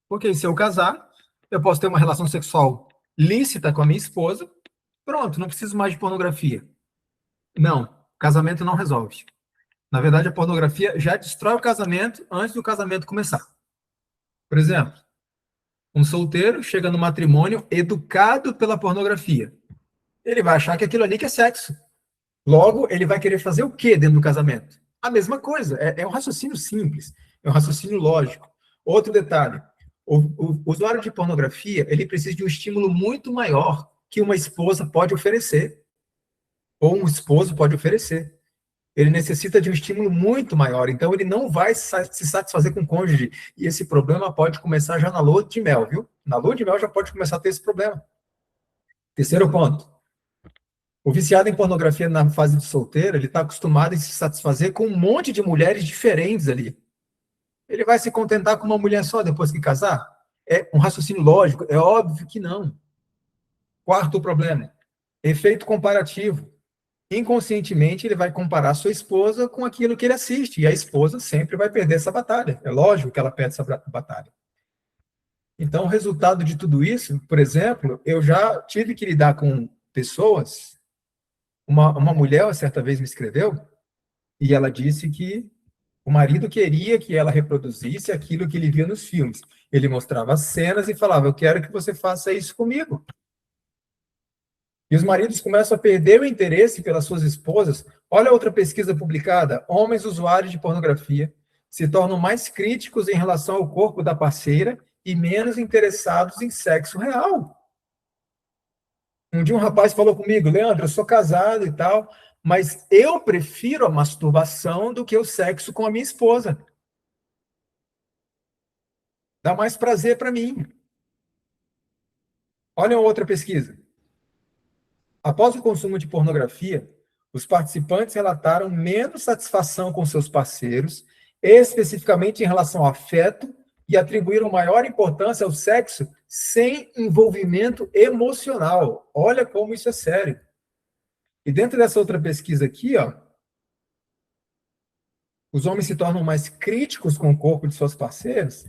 Porque se eu casar, eu posso ter uma relação sexual lícita com a minha esposa, pronto, não preciso mais de pornografia. Não, casamento não resolve. Na verdade, a pornografia já destrói o casamento antes do casamento começar. Por exemplo, um solteiro chega no matrimônio educado pela pornografia. Ele vai achar que aquilo ali que é sexo. Logo, ele vai querer fazer o quê dentro do casamento? A mesma coisa. É um raciocínio simples. É um raciocínio lógico. Outro detalhe. O usuário de pornografia, ele precisa de um estímulo muito maior que uma esposa pode oferecer. Ou um esposo pode oferecer. Ele necessita de um estímulo muito maior. Então, ele não vai se satisfazer com o cônjuge. E esse problema pode começar já na lua de mel, viu? Na lua de mel já pode começar a ter esse problema. Terceiro ponto. O viciado em pornografia na fase de solteiro, ele está acostumado a se satisfazer com um monte de mulheres diferentes ali. Ele vai se contentar com uma mulher só depois que casar? É um raciocínio lógico? É óbvio que não. Quarto problema, efeito comparativo. inconscientemente ele vai comparar sua esposa com aquilo que ele assiste, e a esposa sempre vai perder essa batalha. É lógico que ela perde essa batalha. Então, o resultado de tudo isso, por exemplo, eu já tive que lidar com pessoas. Uma mulher, certa vez, me escreveu, e ela disse que o marido queria que ela reproduzisse aquilo que ele via nos filmes. Ele mostrava as cenas e falava: eu quero que você faça isso comigo. E os maridos começam a perder o interesse pelas suas esposas. Olha outra pesquisa publicada: homens usuários de pornografia se tornam mais críticos em relação ao corpo da parceira e menos interessados em sexo real. Um dia um rapaz falou comigo: Leandro, eu sou casado e tal, mas eu prefiro a masturbação do que o sexo com a minha esposa. Dá mais prazer para mim. Olha outra pesquisa. Após o consumo de pornografia, os participantes relataram menos satisfação com seus parceiros, especificamente em relação ao afeto, e atribuíram maior importância ao sexo sem envolvimento emocional. Olha como isso é sério. E dentro dessa outra pesquisa aqui, ó, os homens se tornam mais críticos com o corpo de seus parceiros.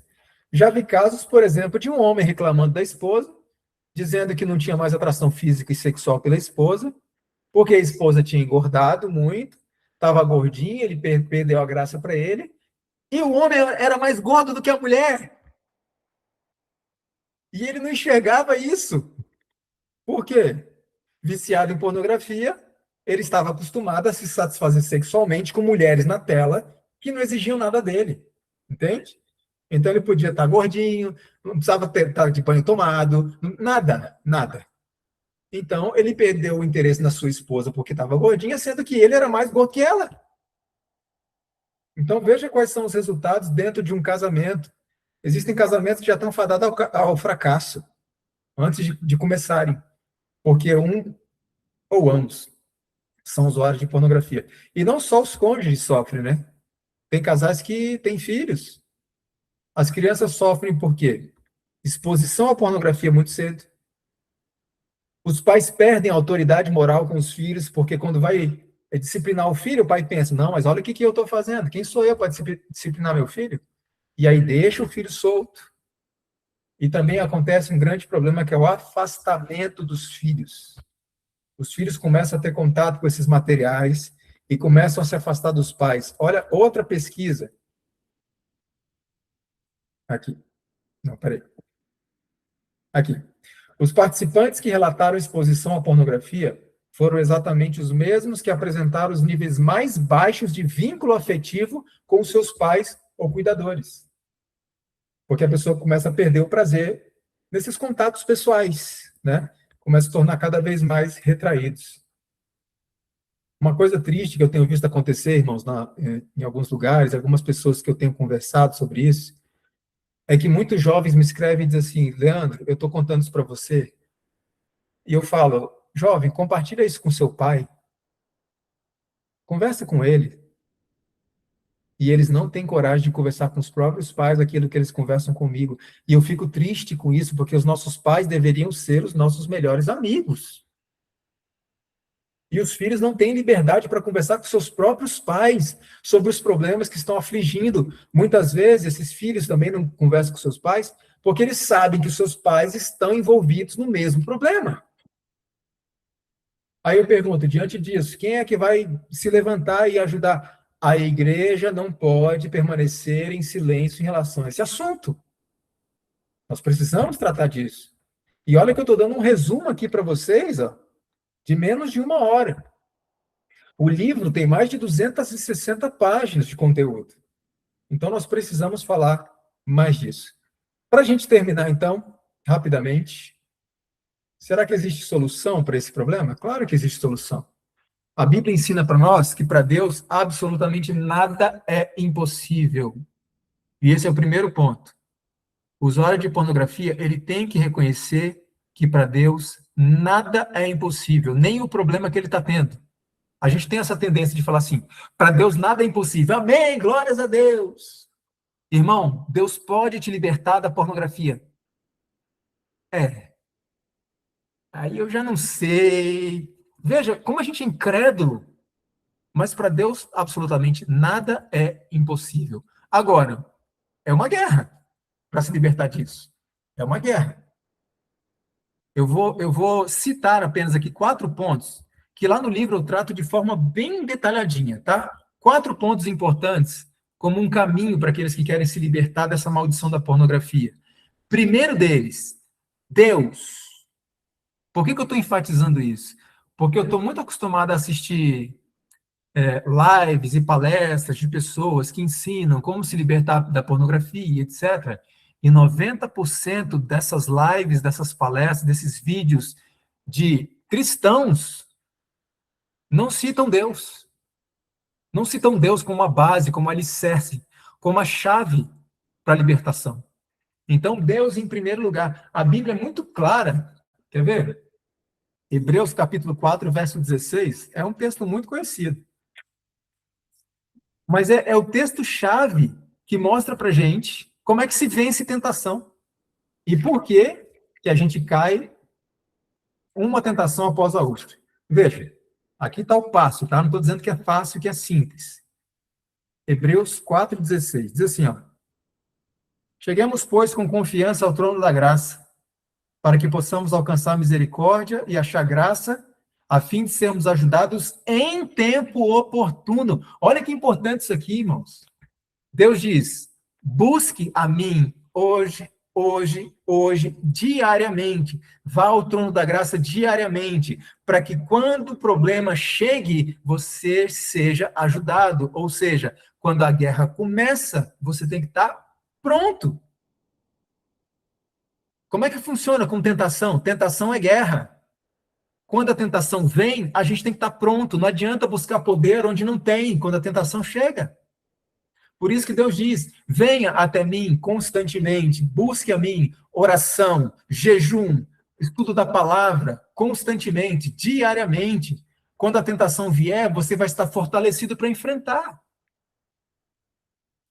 Já vi casos, por exemplo, de um homem reclamando da esposa, dizendo que não tinha mais atração física e sexual pela esposa, porque a esposa tinha engordado muito, estava gordinha, ele perdeu a graça para ele, e o homem era mais gordo do que a mulher. E ele não enxergava isso. Por quê? Viciado em pornografia, ele estava acostumado a se satisfazer sexualmente com mulheres na tela que não exigiam nada dele. Entende? Então ele podia estar gordinho, não precisava estar de banho tomado, nada, nada. Então ele perdeu o interesse na sua esposa porque estava gordinha, sendo que ele era mais gordo que ela. Então veja quais são os resultados dentro de um casamento. Existem casamentos que já estão fadados ao fracasso antes de começarem, porque um ou ambos são usuários de pornografia. E não só os cônjuges sofrem, né? Tem casais que têm filhos. As crianças sofrem por quê? Exposição à pornografia muito cedo. Os pais perdem a autoridade moral com os filhos, porque quando vai disciplinar o filho, o pai pensa: não, mas olha o que eu estou fazendo. Quem sou eu para disciplinar meu filho? E aí deixa o filho solto. E também acontece um grande problema, que é o afastamento dos filhos. Os filhos começam a ter contato com esses materiais e começam a se afastar dos pais. Olha, outra pesquisa. Aqui. Não, peraí. Aqui. Os participantes que relataram exposição à pornografia foram exatamente os mesmos que apresentaram os níveis mais baixos de vínculo afetivo com seus pais ou cuidadores. Porque a pessoa começa a perder o prazer nesses contatos pessoais, né? Começa a se tornar cada vez mais retraídos. Uma coisa triste que eu tenho visto acontecer, irmãos, em alguns lugares, algumas pessoas que eu tenho conversado sobre isso, é que muitos jovens me escrevem e dizem assim: Leandro, eu estou contando isso para você, e eu falo: jovem, compartilha isso com seu pai, conversa com ele. E eles não têm coragem de conversar com os próprios pais aquilo que eles conversam comigo. E eu fico triste com isso, porque os nossos pais deveriam ser os nossos melhores amigos. E os filhos não têm liberdade para conversar com seus próprios pais sobre os problemas que estão afligindo. Muitas vezes, esses filhos também não conversam com seus pais, porque eles sabem que os seus pais estão envolvidos no mesmo problema. Aí eu pergunto, diante disso, quem é que vai se levantar e ajudar? A igreja não pode permanecer em silêncio em relação a esse assunto. Nós precisamos tratar disso. E olha que eu estou dando um resumo aqui para vocês, ó, de menos de 1 hora. O livro tem mais de 260 páginas de conteúdo. Então, nós precisamos falar mais disso. Para a gente terminar, então, rapidamente, será que existe solução para esse problema? Claro que existe solução. A Bíblia ensina para nós que para Deus absolutamente nada é impossível. E esse é o primeiro ponto. O usuário de pornografia, ele tem que reconhecer que para Deus nada é impossível, nem o problema que ele está tendo. A gente tem essa tendência de falar assim: para Deus nada é impossível. Amém, glórias a Deus. Irmão, Deus pode te libertar da pornografia. Aí eu já não sei. Veja como a gente é incrédulo, mas para Deus absolutamente nada é impossível. Agora, é uma guerra para se libertar disso. É uma guerra. Eu vou citar apenas aqui 4 pontos, que lá no livro eu trato de forma bem detalhadinha, tá? 4 pontos importantes, como um caminho para aqueles que querem se libertar dessa maldição da pornografia. Primeiro deles, Deus. Por que eu estou enfatizando isso? Porque eu estou muito acostumado a assistir lives e palestras de pessoas que ensinam como se libertar da pornografia, etc. E 90% dessas lives, dessas palestras, desses vídeos de cristãos não citam Deus. Não citam Deus como uma base, como alicerce, como a chave para a libertação. Então, Deus em primeiro lugar. A Bíblia é muito clara. Quer ver? Hebreus capítulo 4, verso 16, é um texto muito conhecido. Mas é o texto-chave que mostra para gente como é que se vence tentação. E por que que a gente cai uma tentação após a outra. Veja, aqui está o passo, tá? Não estou dizendo que é fácil, que é simples. Hebreus 4,16. Diz assim, ó. Cheguemos, pois, com confiança ao trono da graça, para que possamos alcançar misericórdia e achar graça, a fim de sermos ajudados em tempo oportuno. Olha que importante isso aqui, irmãos. Deus diz: busque a mim hoje, diariamente. Vá ao trono da graça diariamente, para que quando o problema chegue, você seja ajudado. Ou seja, quando a guerra começa, você tem que estar pronto. Como é que funciona com tentação? Tentação é guerra. Quando a tentação vem, a gente tem que estar pronto. Não adianta buscar poder onde não tem, quando a tentação chega. Por isso que Deus diz: venha até mim constantemente, busque a mim, oração, jejum, estudo da palavra, constantemente, diariamente. Quando a tentação vier, você vai estar fortalecido para enfrentar.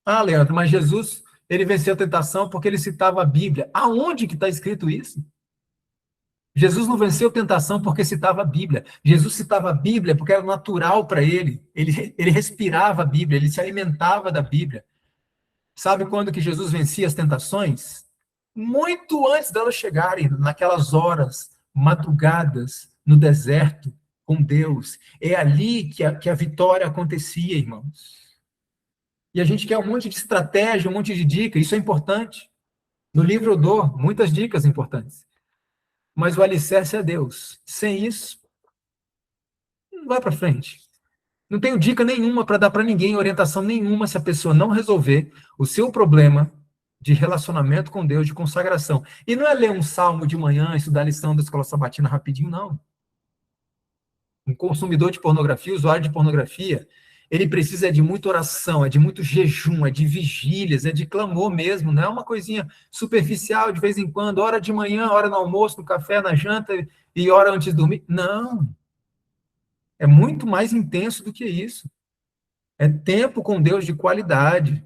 Ah, Leandro, mas Jesus, ele venceu a tentação porque ele citava a Bíblia. Aonde que está escrito isso? Jesus não venceu a tentação porque citava a Bíblia. Jesus citava a Bíblia porque era natural para ele. Ele respirava a Bíblia, ele se alimentava da Bíblia. Sabe quando que Jesus vencia as tentações? Muito antes delas chegarem, naquelas horas, madrugadas, no deserto, com Deus. É ali que a vitória acontecia, irmãos. E a gente quer um monte de estratégia, um monte de dica, isso é importante. No livro eu dou muitas dicas importantes. Mas o alicerce é Deus. Sem isso, não vai para frente. Não tenho dica nenhuma para dar para ninguém, orientação nenhuma, se a pessoa não resolver o seu problema de relacionamento com Deus, de consagração. E não é ler um salmo de manhã, estudar a lição da escola sabatina rapidinho, não. Um consumidor de pornografia, usuário de pornografia, ele precisa de muita oração, é de muito jejum, é de vigílias, é de clamor mesmo, não é uma coisinha superficial de vez em quando, hora de manhã, hora no almoço, no café, na janta e hora antes de dormir. Não. É muito mais intenso do que isso. É tempo com Deus de qualidade,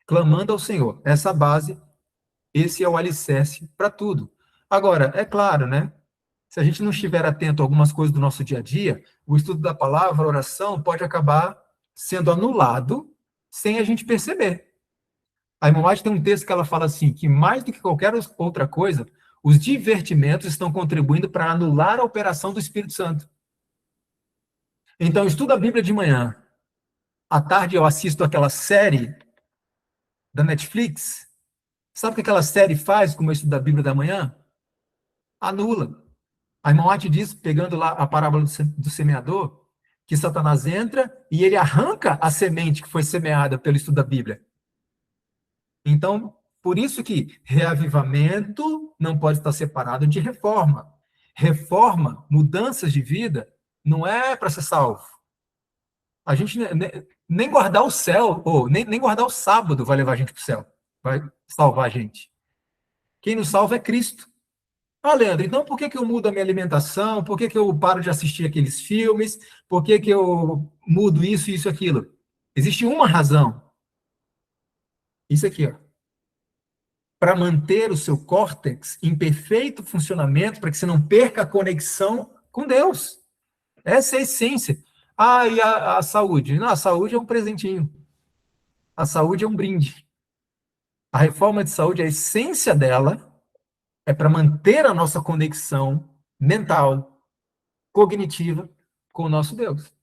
clamando ao Senhor. Essa base, esse é o alicerce para tudo. Agora, é claro, né? Se a gente não estiver atento a algumas coisas do nosso dia a dia, o estudo da palavra, a oração, pode acabar sendo anulado sem a gente perceber. A Irmã White tem um texto que ela fala assim, que mais do que qualquer outra coisa, os divertimentos estão contribuindo para anular a operação do Espírito Santo. Então, estudo a Bíblia de manhã. À tarde eu assisto aquela série da Netflix. Sabe o que aquela série faz com o estudo da Bíblia da manhã? Anula. A irmã White diz, pegando lá a parábola do semeador, que Satanás entra e ele arranca a semente que foi semeada pelo estudo da Bíblia. Então, por isso que reavivamento não pode estar separado de reforma. Reforma, mudanças de vida, não é para ser salvo. A gente nem guardar o céu, ou nem guardar o sábado vai levar a gente para o céu, vai salvar a gente. Quem nos salva é Cristo. Ah, Leandro, então por que que eu mudo a minha alimentação? Por que que eu paro de assistir aqueles filmes? Por que que eu mudo isso, isso, aquilo? Existe uma razão. Isso aqui, ó. Para manter o seu córtex em perfeito funcionamento, para que você não perca a conexão com Deus. Essa é a essência. Ah, e a saúde? Não, a saúde é um presentinho. A saúde é um brinde. A reforma de saúde, a essência dela é para manter a nossa conexão mental, cognitiva com o nosso Deus.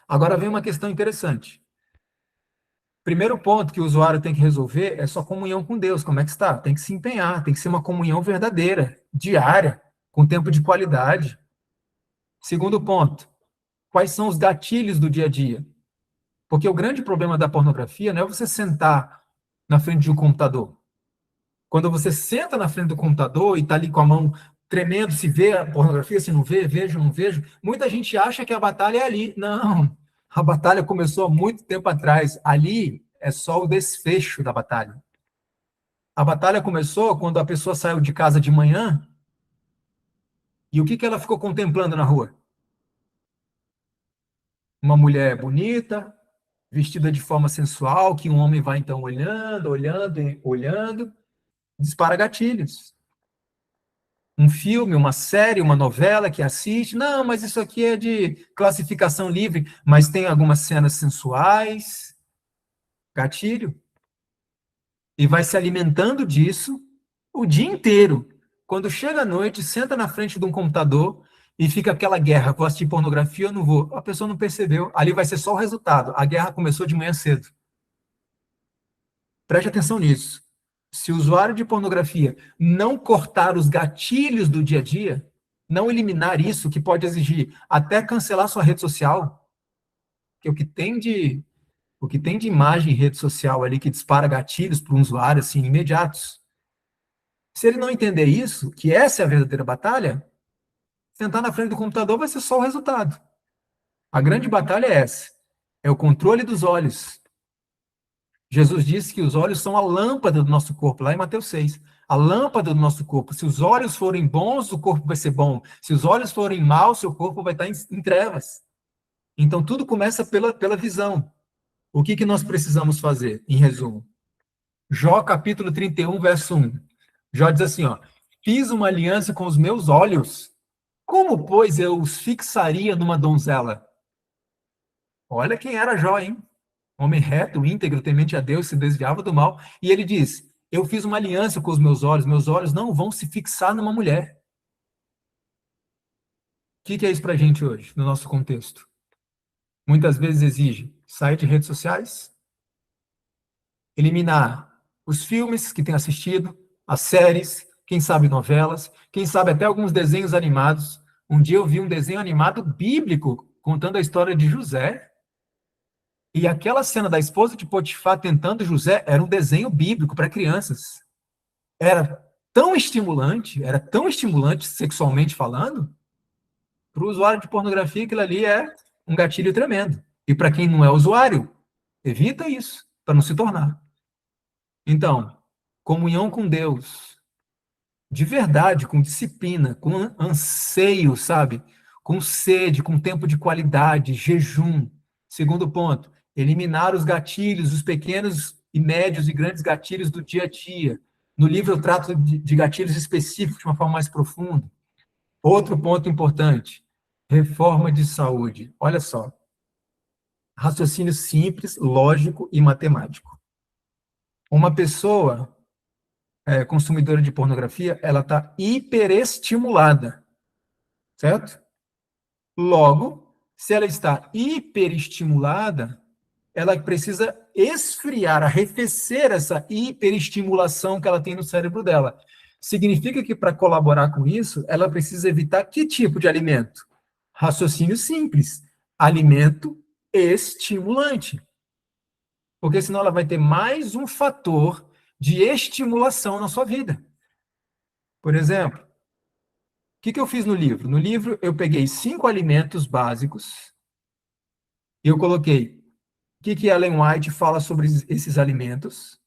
Agora vem uma questão interessante. Primeiro ponto que o usuário tem que resolver é sua comunhão com Deus. Como é que está? Tem que se empenhar, tem que ser uma comunhão verdadeira, diária, com tempo de qualidade. Segundo ponto, quais são os gatilhos do dia a dia? Porque o grande problema da pornografia não é você sentar na frente de um computador. Quando você senta na frente do computador e está ali com a mão tremendo, se vê a pornografia, se não vê, vejo, não vejo, muita gente acha que a batalha é ali. Não, a batalha começou há muito tempo atrás. Ali é só o desfecho da batalha. A batalha começou quando a pessoa saiu de casa de manhã e o que que ela ficou contemplando na rua? Uma mulher bonita, vestida de forma sensual, que um homem vai então olhando, olhando, olhando, dispara gatilhos. Um filme, uma série, uma novela que assiste, não, mas isso aqui é de classificação livre, mas tem algumas cenas sensuais, gatilho, e vai se alimentando disso o dia inteiro. Quando chega à noite, senta na frente de um computador e fica aquela guerra, vou assistir pornografia ou não vou? A pessoa não percebeu, ali vai ser só o resultado. A guerra começou de manhã cedo. Preste atenção nisso. Se o usuário de pornografia não cortar os gatilhos do dia a dia, não eliminar isso, que pode exigir até cancelar sua rede social, que o que tem de imagem em rede social ali que dispara gatilhos para um usuário assim imediatos. Se ele não entender isso, que essa é a verdadeira batalha, sentar na frente do computador vai ser só o resultado. A grande batalha é essa, é o controle dos olhos. Jesus disse que os olhos são a lâmpada do nosso corpo, lá em Mateus 6. A lâmpada do nosso corpo. Se os olhos forem bons, o corpo vai ser bom. Se os olhos forem maus, seu corpo vai estar em trevas. Então, tudo começa pela visão. O que, que nós precisamos fazer, em resumo? Jó, capítulo 31, verso 1. Jó diz assim, ó, fiz uma aliança com os meus olhos. Como, pois, eu os fixaria numa donzela? Olha quem era Jó, hein? Homem reto, íntegro, temente a Deus, se desviava do mal. E ele diz: eu fiz uma aliança com os meus olhos não vão se fixar numa mulher. O que é isso para a gente hoje, no nosso contexto? Muitas vezes exige sair de redes sociais, eliminar os filmes que tem assistido, as séries, quem sabe novelas, quem sabe até alguns desenhos animados. Um dia eu vi um desenho animado bíblico contando a história de José. E aquela cena da esposa de Potifar tentando José era um desenho bíblico para crianças. Era tão estimulante sexualmente falando, para o usuário de pornografia, aquilo ali é um gatilho tremendo. E para quem não é usuário, evita isso, para não se tornar. Então, comunhão com Deus, de verdade, com disciplina, com anseio, sabe? Com sede, com tempo de qualidade, jejum. Segundo ponto, eliminar os gatilhos, os pequenos e médios e grandes gatilhos do dia a dia. No livro eu trato de gatilhos específicos de uma forma mais profunda. Outro ponto importante, reforma de saúde. Olha só, raciocínio simples, lógico e matemático. Uma pessoa consumidora de pornografia, ela está hiperestimulada, certo? Logo, se ela está hiperestimulada, ela precisa esfriar, arrefecer essa hiperestimulação que ela tem no cérebro dela. Significa que para colaborar com isso, ela precisa evitar que tipo de alimento? Raciocínio simples. Alimento estimulante. Porque senão ela vai ter mais um fator de estimulação na sua vida. Por exemplo, o que eu fiz no livro? No livro, eu peguei 5 alimentos básicos e eu coloquei o que Ellen White fala sobre esses alimentos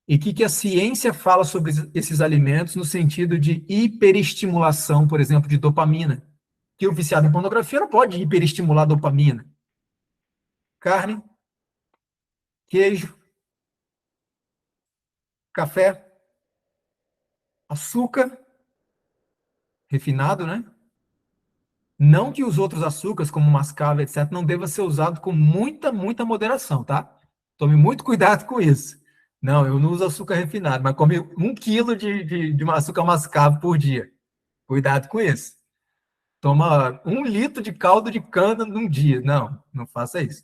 e o que a ciência fala sobre esses alimentos no sentido de hiperestimulação, por exemplo, de dopamina. Que o viciado em pornografia não pode hiperestimular a dopamina. Carne, queijo, café, açúcar, refinado, né? Não que os outros açúcares, como mascavo, etc., não deva ser usado com muita, muita moderação, tá? Tome muito cuidado com isso. Não, eu não uso açúcar refinado, mas come 1 quilo de açúcar mascavo por dia. Cuidado com isso. Toma 1 litro de caldo de cana num dia. Não, não faça isso.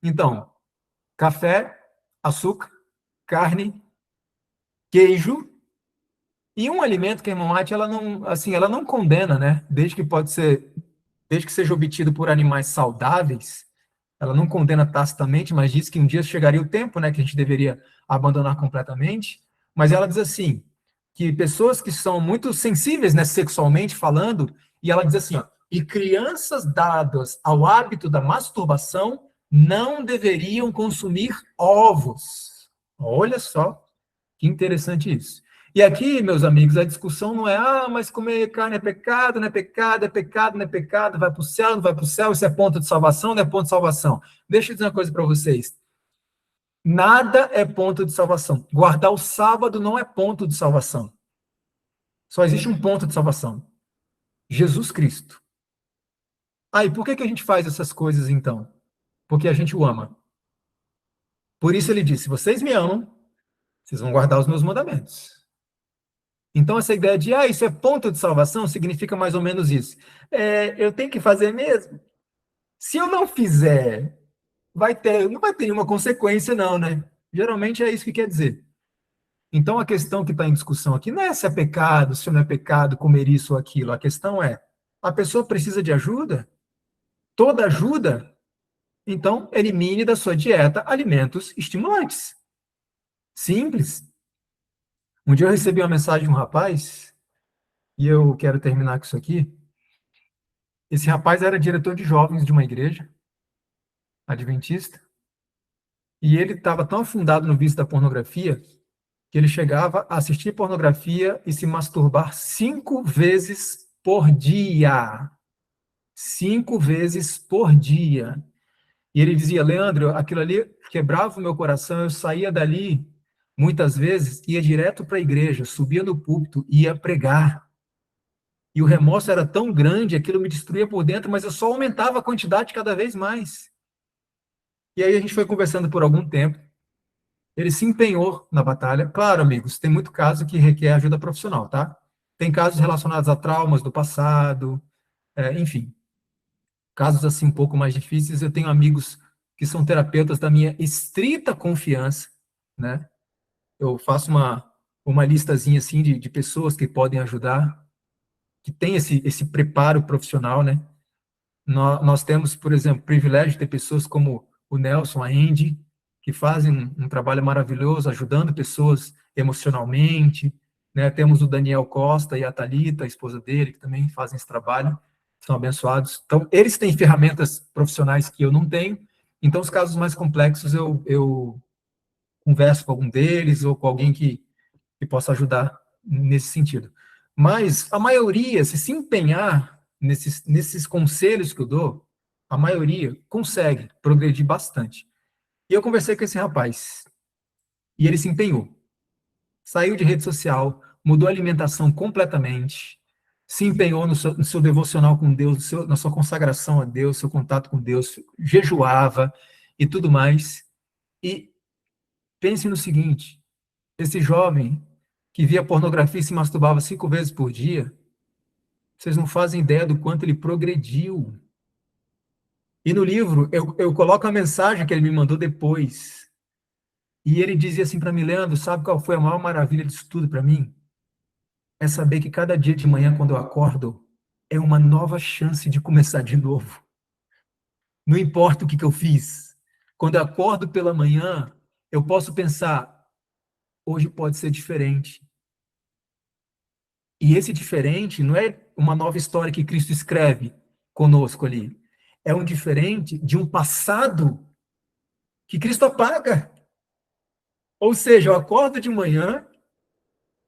Então, café, açúcar, carne, queijo e um alimento que a irmã Mate, ela não, assim, ela não condena, né? Desde que seja obtido por animais saudáveis, ela não condena tacitamente, mas diz que um dia chegaria o tempo, né, que a gente deveria abandonar completamente. Mas ela diz assim, que pessoas que são muito sensíveis, né, sexualmente falando, e ela diz assim, ó, e crianças dadas ao hábito da masturbação não deveriam consumir ovos. Olha só, que interessante isso. E aqui, meus amigos, a discussão não é, mas comer carne é pecado, não é pecado, é pecado, não é pecado, vai para o céu, não vai para o céu, isso é ponto de salvação, não é ponto de salvação. Deixa eu dizer uma coisa para vocês. Nada é ponto de salvação. Guardar o sábado não é ponto de salvação. Só existe um ponto de salvação. Jesus Cristo. E por que a gente faz essas coisas, então? Porque a gente o ama. Por isso ele disse, se vocês me amam, vocês vão guardar os meus mandamentos. Então, essa ideia de, isso é ponto de salvação, significa mais ou menos isso. Eu tenho que fazer mesmo? Se eu não fizer, não vai ter nenhuma consequência, não, né? Geralmente é isso que quer dizer. Então, a questão que está em discussão aqui não é se é pecado, se não é pecado comer isso ou aquilo. A questão é, a pessoa precisa de ajuda? Toda ajuda? Então, elimine da sua dieta alimentos estimulantes. Simples. Um dia eu recebi uma mensagem de um rapaz, e eu quero terminar com isso aqui. Esse rapaz era diretor de jovens de uma igreja adventista, e ele estava tão afundado no vício da pornografia que ele chegava a assistir pornografia e se masturbar 5 vezes por dia. 5 vezes por dia. E ele dizia, Leandro, aquilo ali quebrava o meu coração, eu saía dali, muitas vezes, ia direto para a igreja, subia no púlpito, ia pregar. E o remorso era tão grande, aquilo me destruía por dentro, mas eu só aumentava a quantidade cada vez mais. E aí a gente foi conversando por algum tempo. Ele se empenhou na batalha. Claro, amigos, tem muito caso que requer ajuda profissional, tá? Tem casos relacionados a traumas do passado, enfim. Casos assim um pouco mais difíceis. Eu tenho amigos que são terapeutas da minha estrita confiança, né? Eu faço uma listazinha assim de pessoas que podem ajudar, que tem esse preparo profissional, né? Nós temos, por exemplo, o privilégio de ter pessoas como o Nelson, a Andy, que fazem um trabalho maravilhoso, ajudando pessoas emocionalmente, né? Temos o Daniel Costa e a Thalita, a esposa dele, que também fazem esse trabalho, são abençoados. Então, eles têm ferramentas profissionais que eu não tenho, então os casos mais complexos eu converso com algum deles ou com alguém que possa ajudar nesse sentido. Mas a maioria, se empenhar nesses conselhos que eu dou, a maioria consegue progredir bastante. E eu conversei com esse rapaz, e ele se empenhou. Saiu de rede social, mudou a alimentação completamente, se empenhou no seu devocional com Deus, na sua consagração a Deus, seu contato com Deus, jejuava e tudo mais. E pense no seguinte, esse jovem que via pornografia e se masturbava 5 vezes por dia, vocês não fazem ideia do quanto ele progrediu. E no livro, eu coloco a mensagem que ele me mandou depois. E ele dizia assim para mim, Leandro, sabe qual foi a maior maravilha disso tudo para mim? É saber que cada dia de manhã, quando eu acordo, é uma nova chance de começar de novo. Não importa o que eu fiz. Quando eu acordo pela manhã, eu posso pensar, hoje pode ser diferente. E esse diferente não é uma nova história que Cristo escreve conosco ali. É um diferente de um passado que Cristo apaga. Ou seja, eu acordo de manhã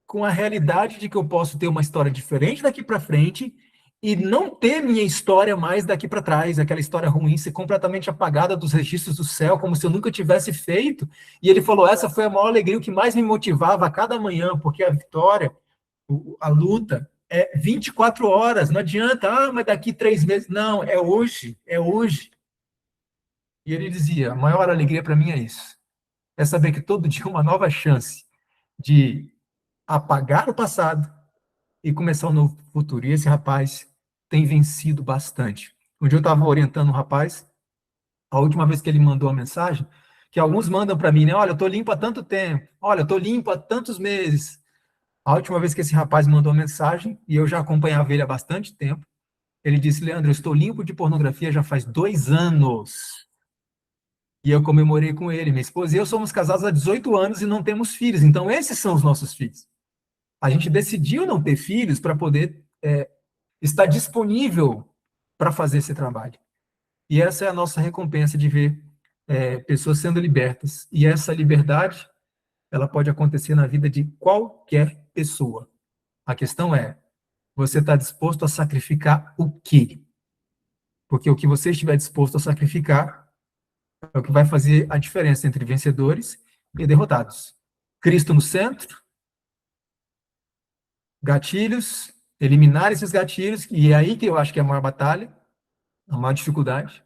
com a realidade de que eu posso ter uma história diferente daqui para frente e não ter minha história mais daqui para trás, aquela história ruim ser completamente apagada dos registros do céu, como se eu nunca tivesse feito. E ele falou, essa foi a maior alegria, o que mais me motivava a cada manhã, porque a vitória, a luta, É 24 horas, não adianta, mas daqui 3 meses. Não, é hoje, é hoje. E ele dizia, a maior alegria para mim é isso. É saber que todo dia é uma nova chance de apagar o passado e começar um novo futuro. E esse rapaz tem vencido bastante. Um dia eu estava orientando um rapaz, a última vez que ele mandou uma mensagem, que alguns mandam para mim, né? Olha, eu estou limpo há tanto tempo, olha, eu estou limpo há tantos meses. A última vez que esse rapaz mandou uma mensagem, e eu já acompanhava ele há bastante tempo, ele disse, Leandro, eu estou limpo de pornografia já faz 2 anos. E eu comemorei com ele. Minha esposa e eu somos casados há 18 anos e não temos filhos. Então, esses são os nossos filhos. A gente decidiu não ter filhos para poder estar disponível para fazer esse trabalho. E essa é a nossa recompensa de ver pessoas sendo libertas. E essa liberdade, ela pode acontecer na vida de qualquer pessoa. A questão é, você está disposto a sacrificar o quê? Porque o que você estiver disposto a sacrificar é o que vai fazer a diferença entre vencedores e derrotados. Cristo no centro, gatilhos, eliminar esses gatilhos, e é aí que eu acho que é a maior batalha, a maior dificuldade.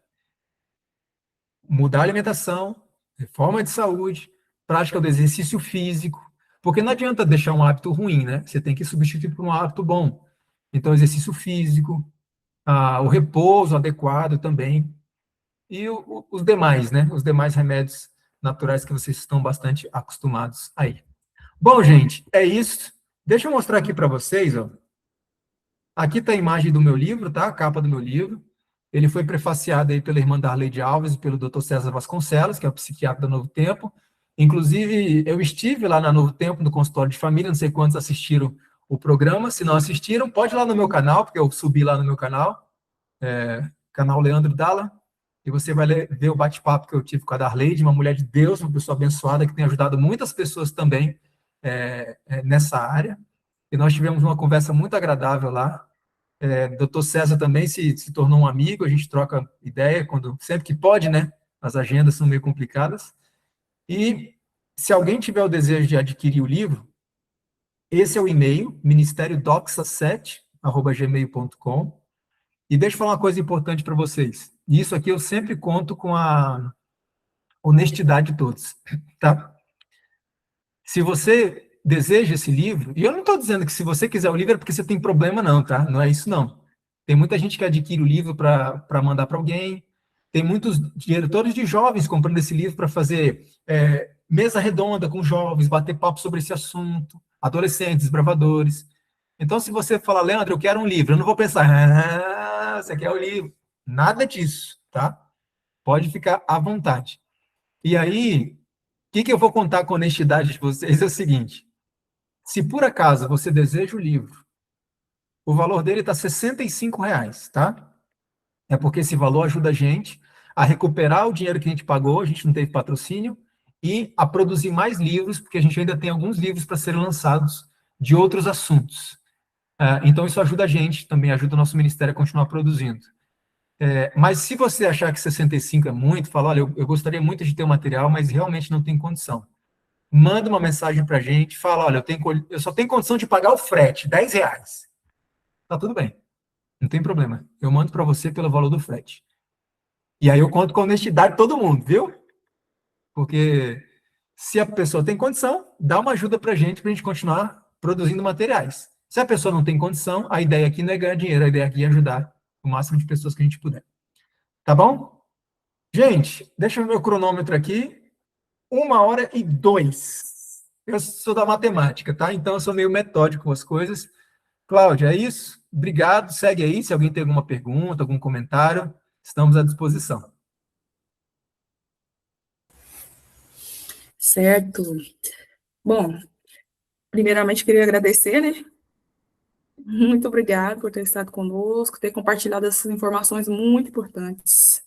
Mudar a alimentação, reforma de saúde, prática do exercício físico, porque não adianta deixar um hábito ruim, né? Você tem que substituir por um hábito bom. Então, exercício físico, o repouso adequado também, e os demais, né? Os demais remédios naturais que vocês estão bastante acostumados aí. Bom, gente, é isso. Deixa eu mostrar aqui para vocês, ó. Aqui está a imagem do meu livro, tá? A capa do meu livro. Ele foi prefaciado aí pela irmã Darleide Alves e pelo Dr. César Vasconcelos, que é o psiquiatra da Novo Tempo. Inclusive, eu estive lá na Novo Tempo, no consultório de família, não sei quantos assistiram o programa. Se não assistiram, pode ir lá no meu canal, porque eu subi lá no meu canal, canal Leandro Dalla, e você vai ver o bate-papo que eu tive com a Darleide, uma mulher de Deus, uma pessoa abençoada, que tem ajudado muitas pessoas também nessa área. E nós tivemos uma conversa muito agradável lá. Dr. César também se tornou um amigo, a gente troca ideia sempre que pode, né? As agendas são meio complicadas. E se alguém tiver o desejo de adquirir o livro, esse é o e-mail, ministeriodoxa7@gmail.com. E deixa eu falar uma coisa importante para vocês. Isso aqui eu sempre conto com a honestidade de todos, tá? Se você deseja esse livro, e eu não estou dizendo que se você quiser o livro é porque você tem problema, não, tá? Não é isso, não. Tem muita gente que adquire o livro para mandar para alguém, tem muitos diretores de jovens comprando esse livro para fazer mesa redonda com jovens, bater papo sobre esse assunto, adolescentes, bravadores. Então, se você falar, Leandro, eu quero um livro, eu não vou pensar, você quer o livro. Nada disso, tá? Pode ficar à vontade. E aí, o que eu vou contar com honestidade de vocês é o seguinte: se por acaso você deseja o livro, o valor dele está R$ 65, tá? É porque esse valor ajuda a gente a recuperar o dinheiro que a gente pagou, a gente não teve patrocínio, e a produzir mais livros, porque a gente ainda tem alguns livros para serem lançados de outros assuntos. Então, isso ajuda a gente, também ajuda o nosso ministério a continuar produzindo. Mas se você achar que 65 é muito, fala, olha, eu gostaria muito de ter o material, mas realmente não tem condição. Manda uma mensagem para a gente, fala, olha, eu só tenho condição de pagar o frete, R$ 10. Tá tudo bem, não tem problema. Eu mando para você pelo valor do frete. E aí eu conto com a honestidade de todo mundo, viu? Porque se a pessoa tem condição, dá uma ajuda para a gente continuar produzindo materiais. Se a pessoa não tem condição, a ideia aqui não é ganhar dinheiro, a ideia aqui é ajudar o máximo de pessoas que a gente puder. Tá bom? Gente, deixa o meu cronômetro aqui. 1h02. Eu sou da matemática, tá? Então eu sou meio metódico com as coisas. Cláudia, é isso? Obrigado. Segue aí. Se alguém tem alguma pergunta, algum comentário, estamos à disposição. Certo. Bom, primeiramente queria agradecer, né? Muito obrigado por ter estado conosco, ter compartilhado essas informações muito importantes.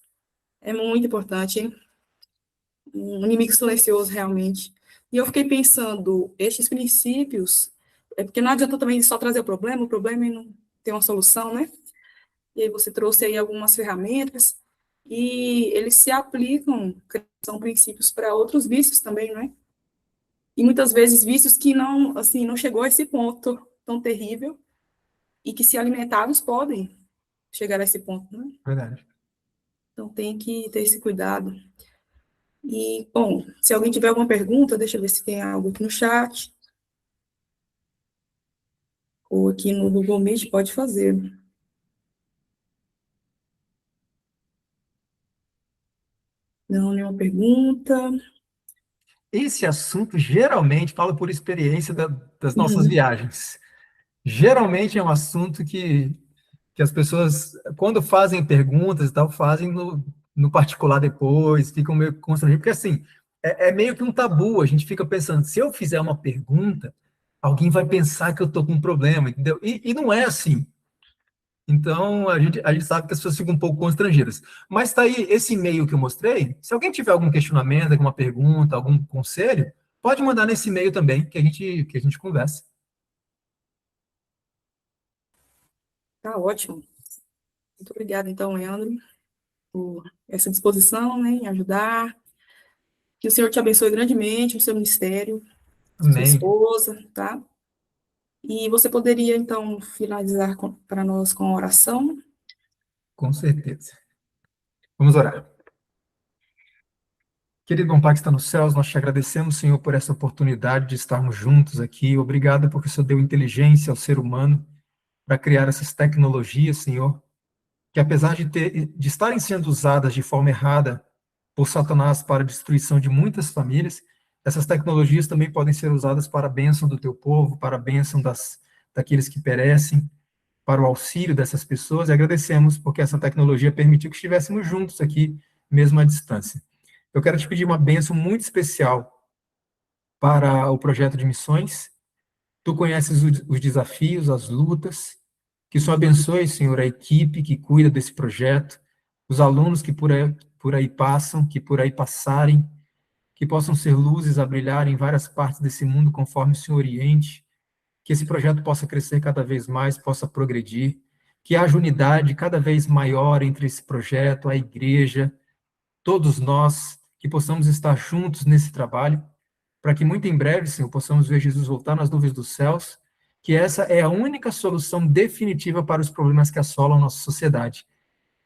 É muito importante, hein? Um inimigo silencioso, realmente. E eu fiquei pensando, estes princípios, porque não adianta também só trazer o problema e não ter uma solução, né? E aí você trouxe aí algumas ferramentas, e eles se aplicam, são princípios para outros vícios também, não é? E muitas vezes vícios que não, assim, não chegou a esse ponto tão terrível, e que, se alimentados, podem chegar a esse ponto, né? Verdade. Então, tem que ter esse cuidado. E, bom, se alguém tiver alguma pergunta, deixa eu ver se tem algo aqui no chat, ou aqui no Google Meet, pode fazer. Não, nenhuma pergunta. Esse assunto, geralmente, falo por experiência das nossas Uhum. viagens. Geralmente é um assunto que as pessoas, quando fazem perguntas e tal, fazem no particular depois, ficam meio constrangidos, porque assim, é meio que um tabu, a gente fica pensando, se eu fizer uma pergunta, alguém vai pensar que eu estou com um problema, entendeu? E não é assim. Então, a gente sabe que as pessoas ficam um pouco constrangidas. Mas está aí esse e-mail que eu mostrei. Se alguém tiver algum questionamento, alguma pergunta, algum conselho, pode mandar nesse e-mail também, que a gente conversa. Tá ótimo. Muito obrigada, então, Leandro, por essa disposição, né, em ajudar. Que o Senhor te abençoe grandemente no seu ministério, sua Amém. esposa, tá? E você poderia, então, finalizar para nós com a oração? Com certeza. Vamos orar. Querido bom Pai que está nos céus, nós te agradecemos, Senhor, por essa oportunidade de estarmos juntos aqui. Obrigado porque o Senhor deu inteligência ao ser humano para criar essas tecnologias, Senhor, que apesar de estarem sendo usadas de forma errada por Satanás para a destruição de muitas famílias, essas tecnologias também podem ser usadas para a bênção do teu povo, para a bênção daqueles que perecem, para o auxílio dessas pessoas, e agradecemos porque essa tecnologia permitiu que estivéssemos juntos aqui, mesmo à distância. Eu quero te pedir uma bênção muito especial para o projeto de missões. Tu conheces os desafios, as lutas. Que o Senhor abençoe, Senhor, a equipe que cuida desse projeto, os alunos que por aí passam, que por aí passarem, que possam ser luzes a brilhar em várias partes desse mundo conforme o Senhor oriente, que esse projeto possa crescer cada vez mais, possa progredir, que haja unidade cada vez maior entre esse projeto, a igreja, todos nós, que possamos estar juntos nesse trabalho, para que muito em breve, Senhor, possamos ver Jesus voltar nas nuvens dos céus, que essa é a única solução definitiva para os problemas que assolam a nossa sociedade.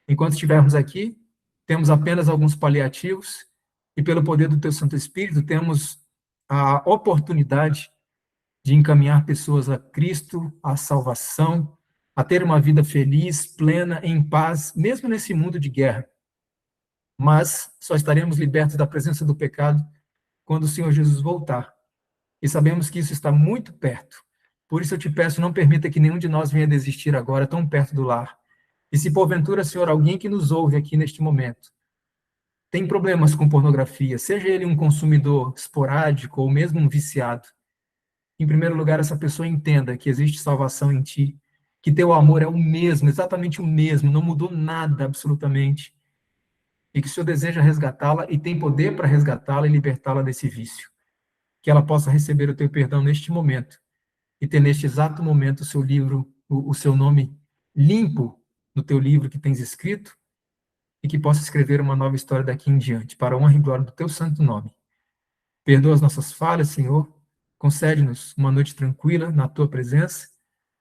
Enquanto estivermos aqui, temos apenas alguns paliativos, e pelo poder do Teu Santo Espírito, temos a oportunidade de encaminhar pessoas a Cristo, à salvação, a ter uma vida feliz, plena, em paz, mesmo nesse mundo de guerra. Mas só estaremos libertos da presença do pecado quando o Senhor Jesus voltar. E sabemos que isso está muito perto. Por isso eu te peço, não permita que nenhum de nós venha desistir agora, tão perto do lar. E se porventura, Senhor, alguém que nos ouve aqui neste momento tem problemas com pornografia, seja ele um consumidor esporádico ou mesmo um viciado, em primeiro lugar, essa pessoa entenda que existe salvação em ti, que teu amor é o mesmo, exatamente o mesmo, não mudou nada absolutamente, e que o Senhor deseja resgatá-la e tem poder para resgatá-la e libertá-la desse vício. Que ela possa receber o teu perdão neste momento e ter neste exato momento o seu livro, o seu nome limpo no teu livro que tens escrito e que possa escrever uma nova história daqui em diante, para a honra e glória do teu santo nome. Perdoa as nossas falhas, Senhor, concede-nos uma noite tranquila na tua presença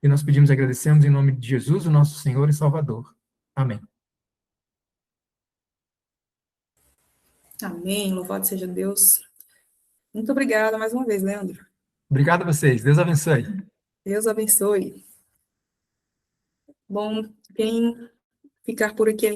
e nós pedimos e agradecemos em nome de Jesus, o nosso Senhor e Salvador. Amém. Amém. Louvado seja Deus. Muito obrigada mais uma vez, Leandro. Obrigado a vocês. Deus abençoe. Deus abençoe. Bom, quem ficar por aqui ainda,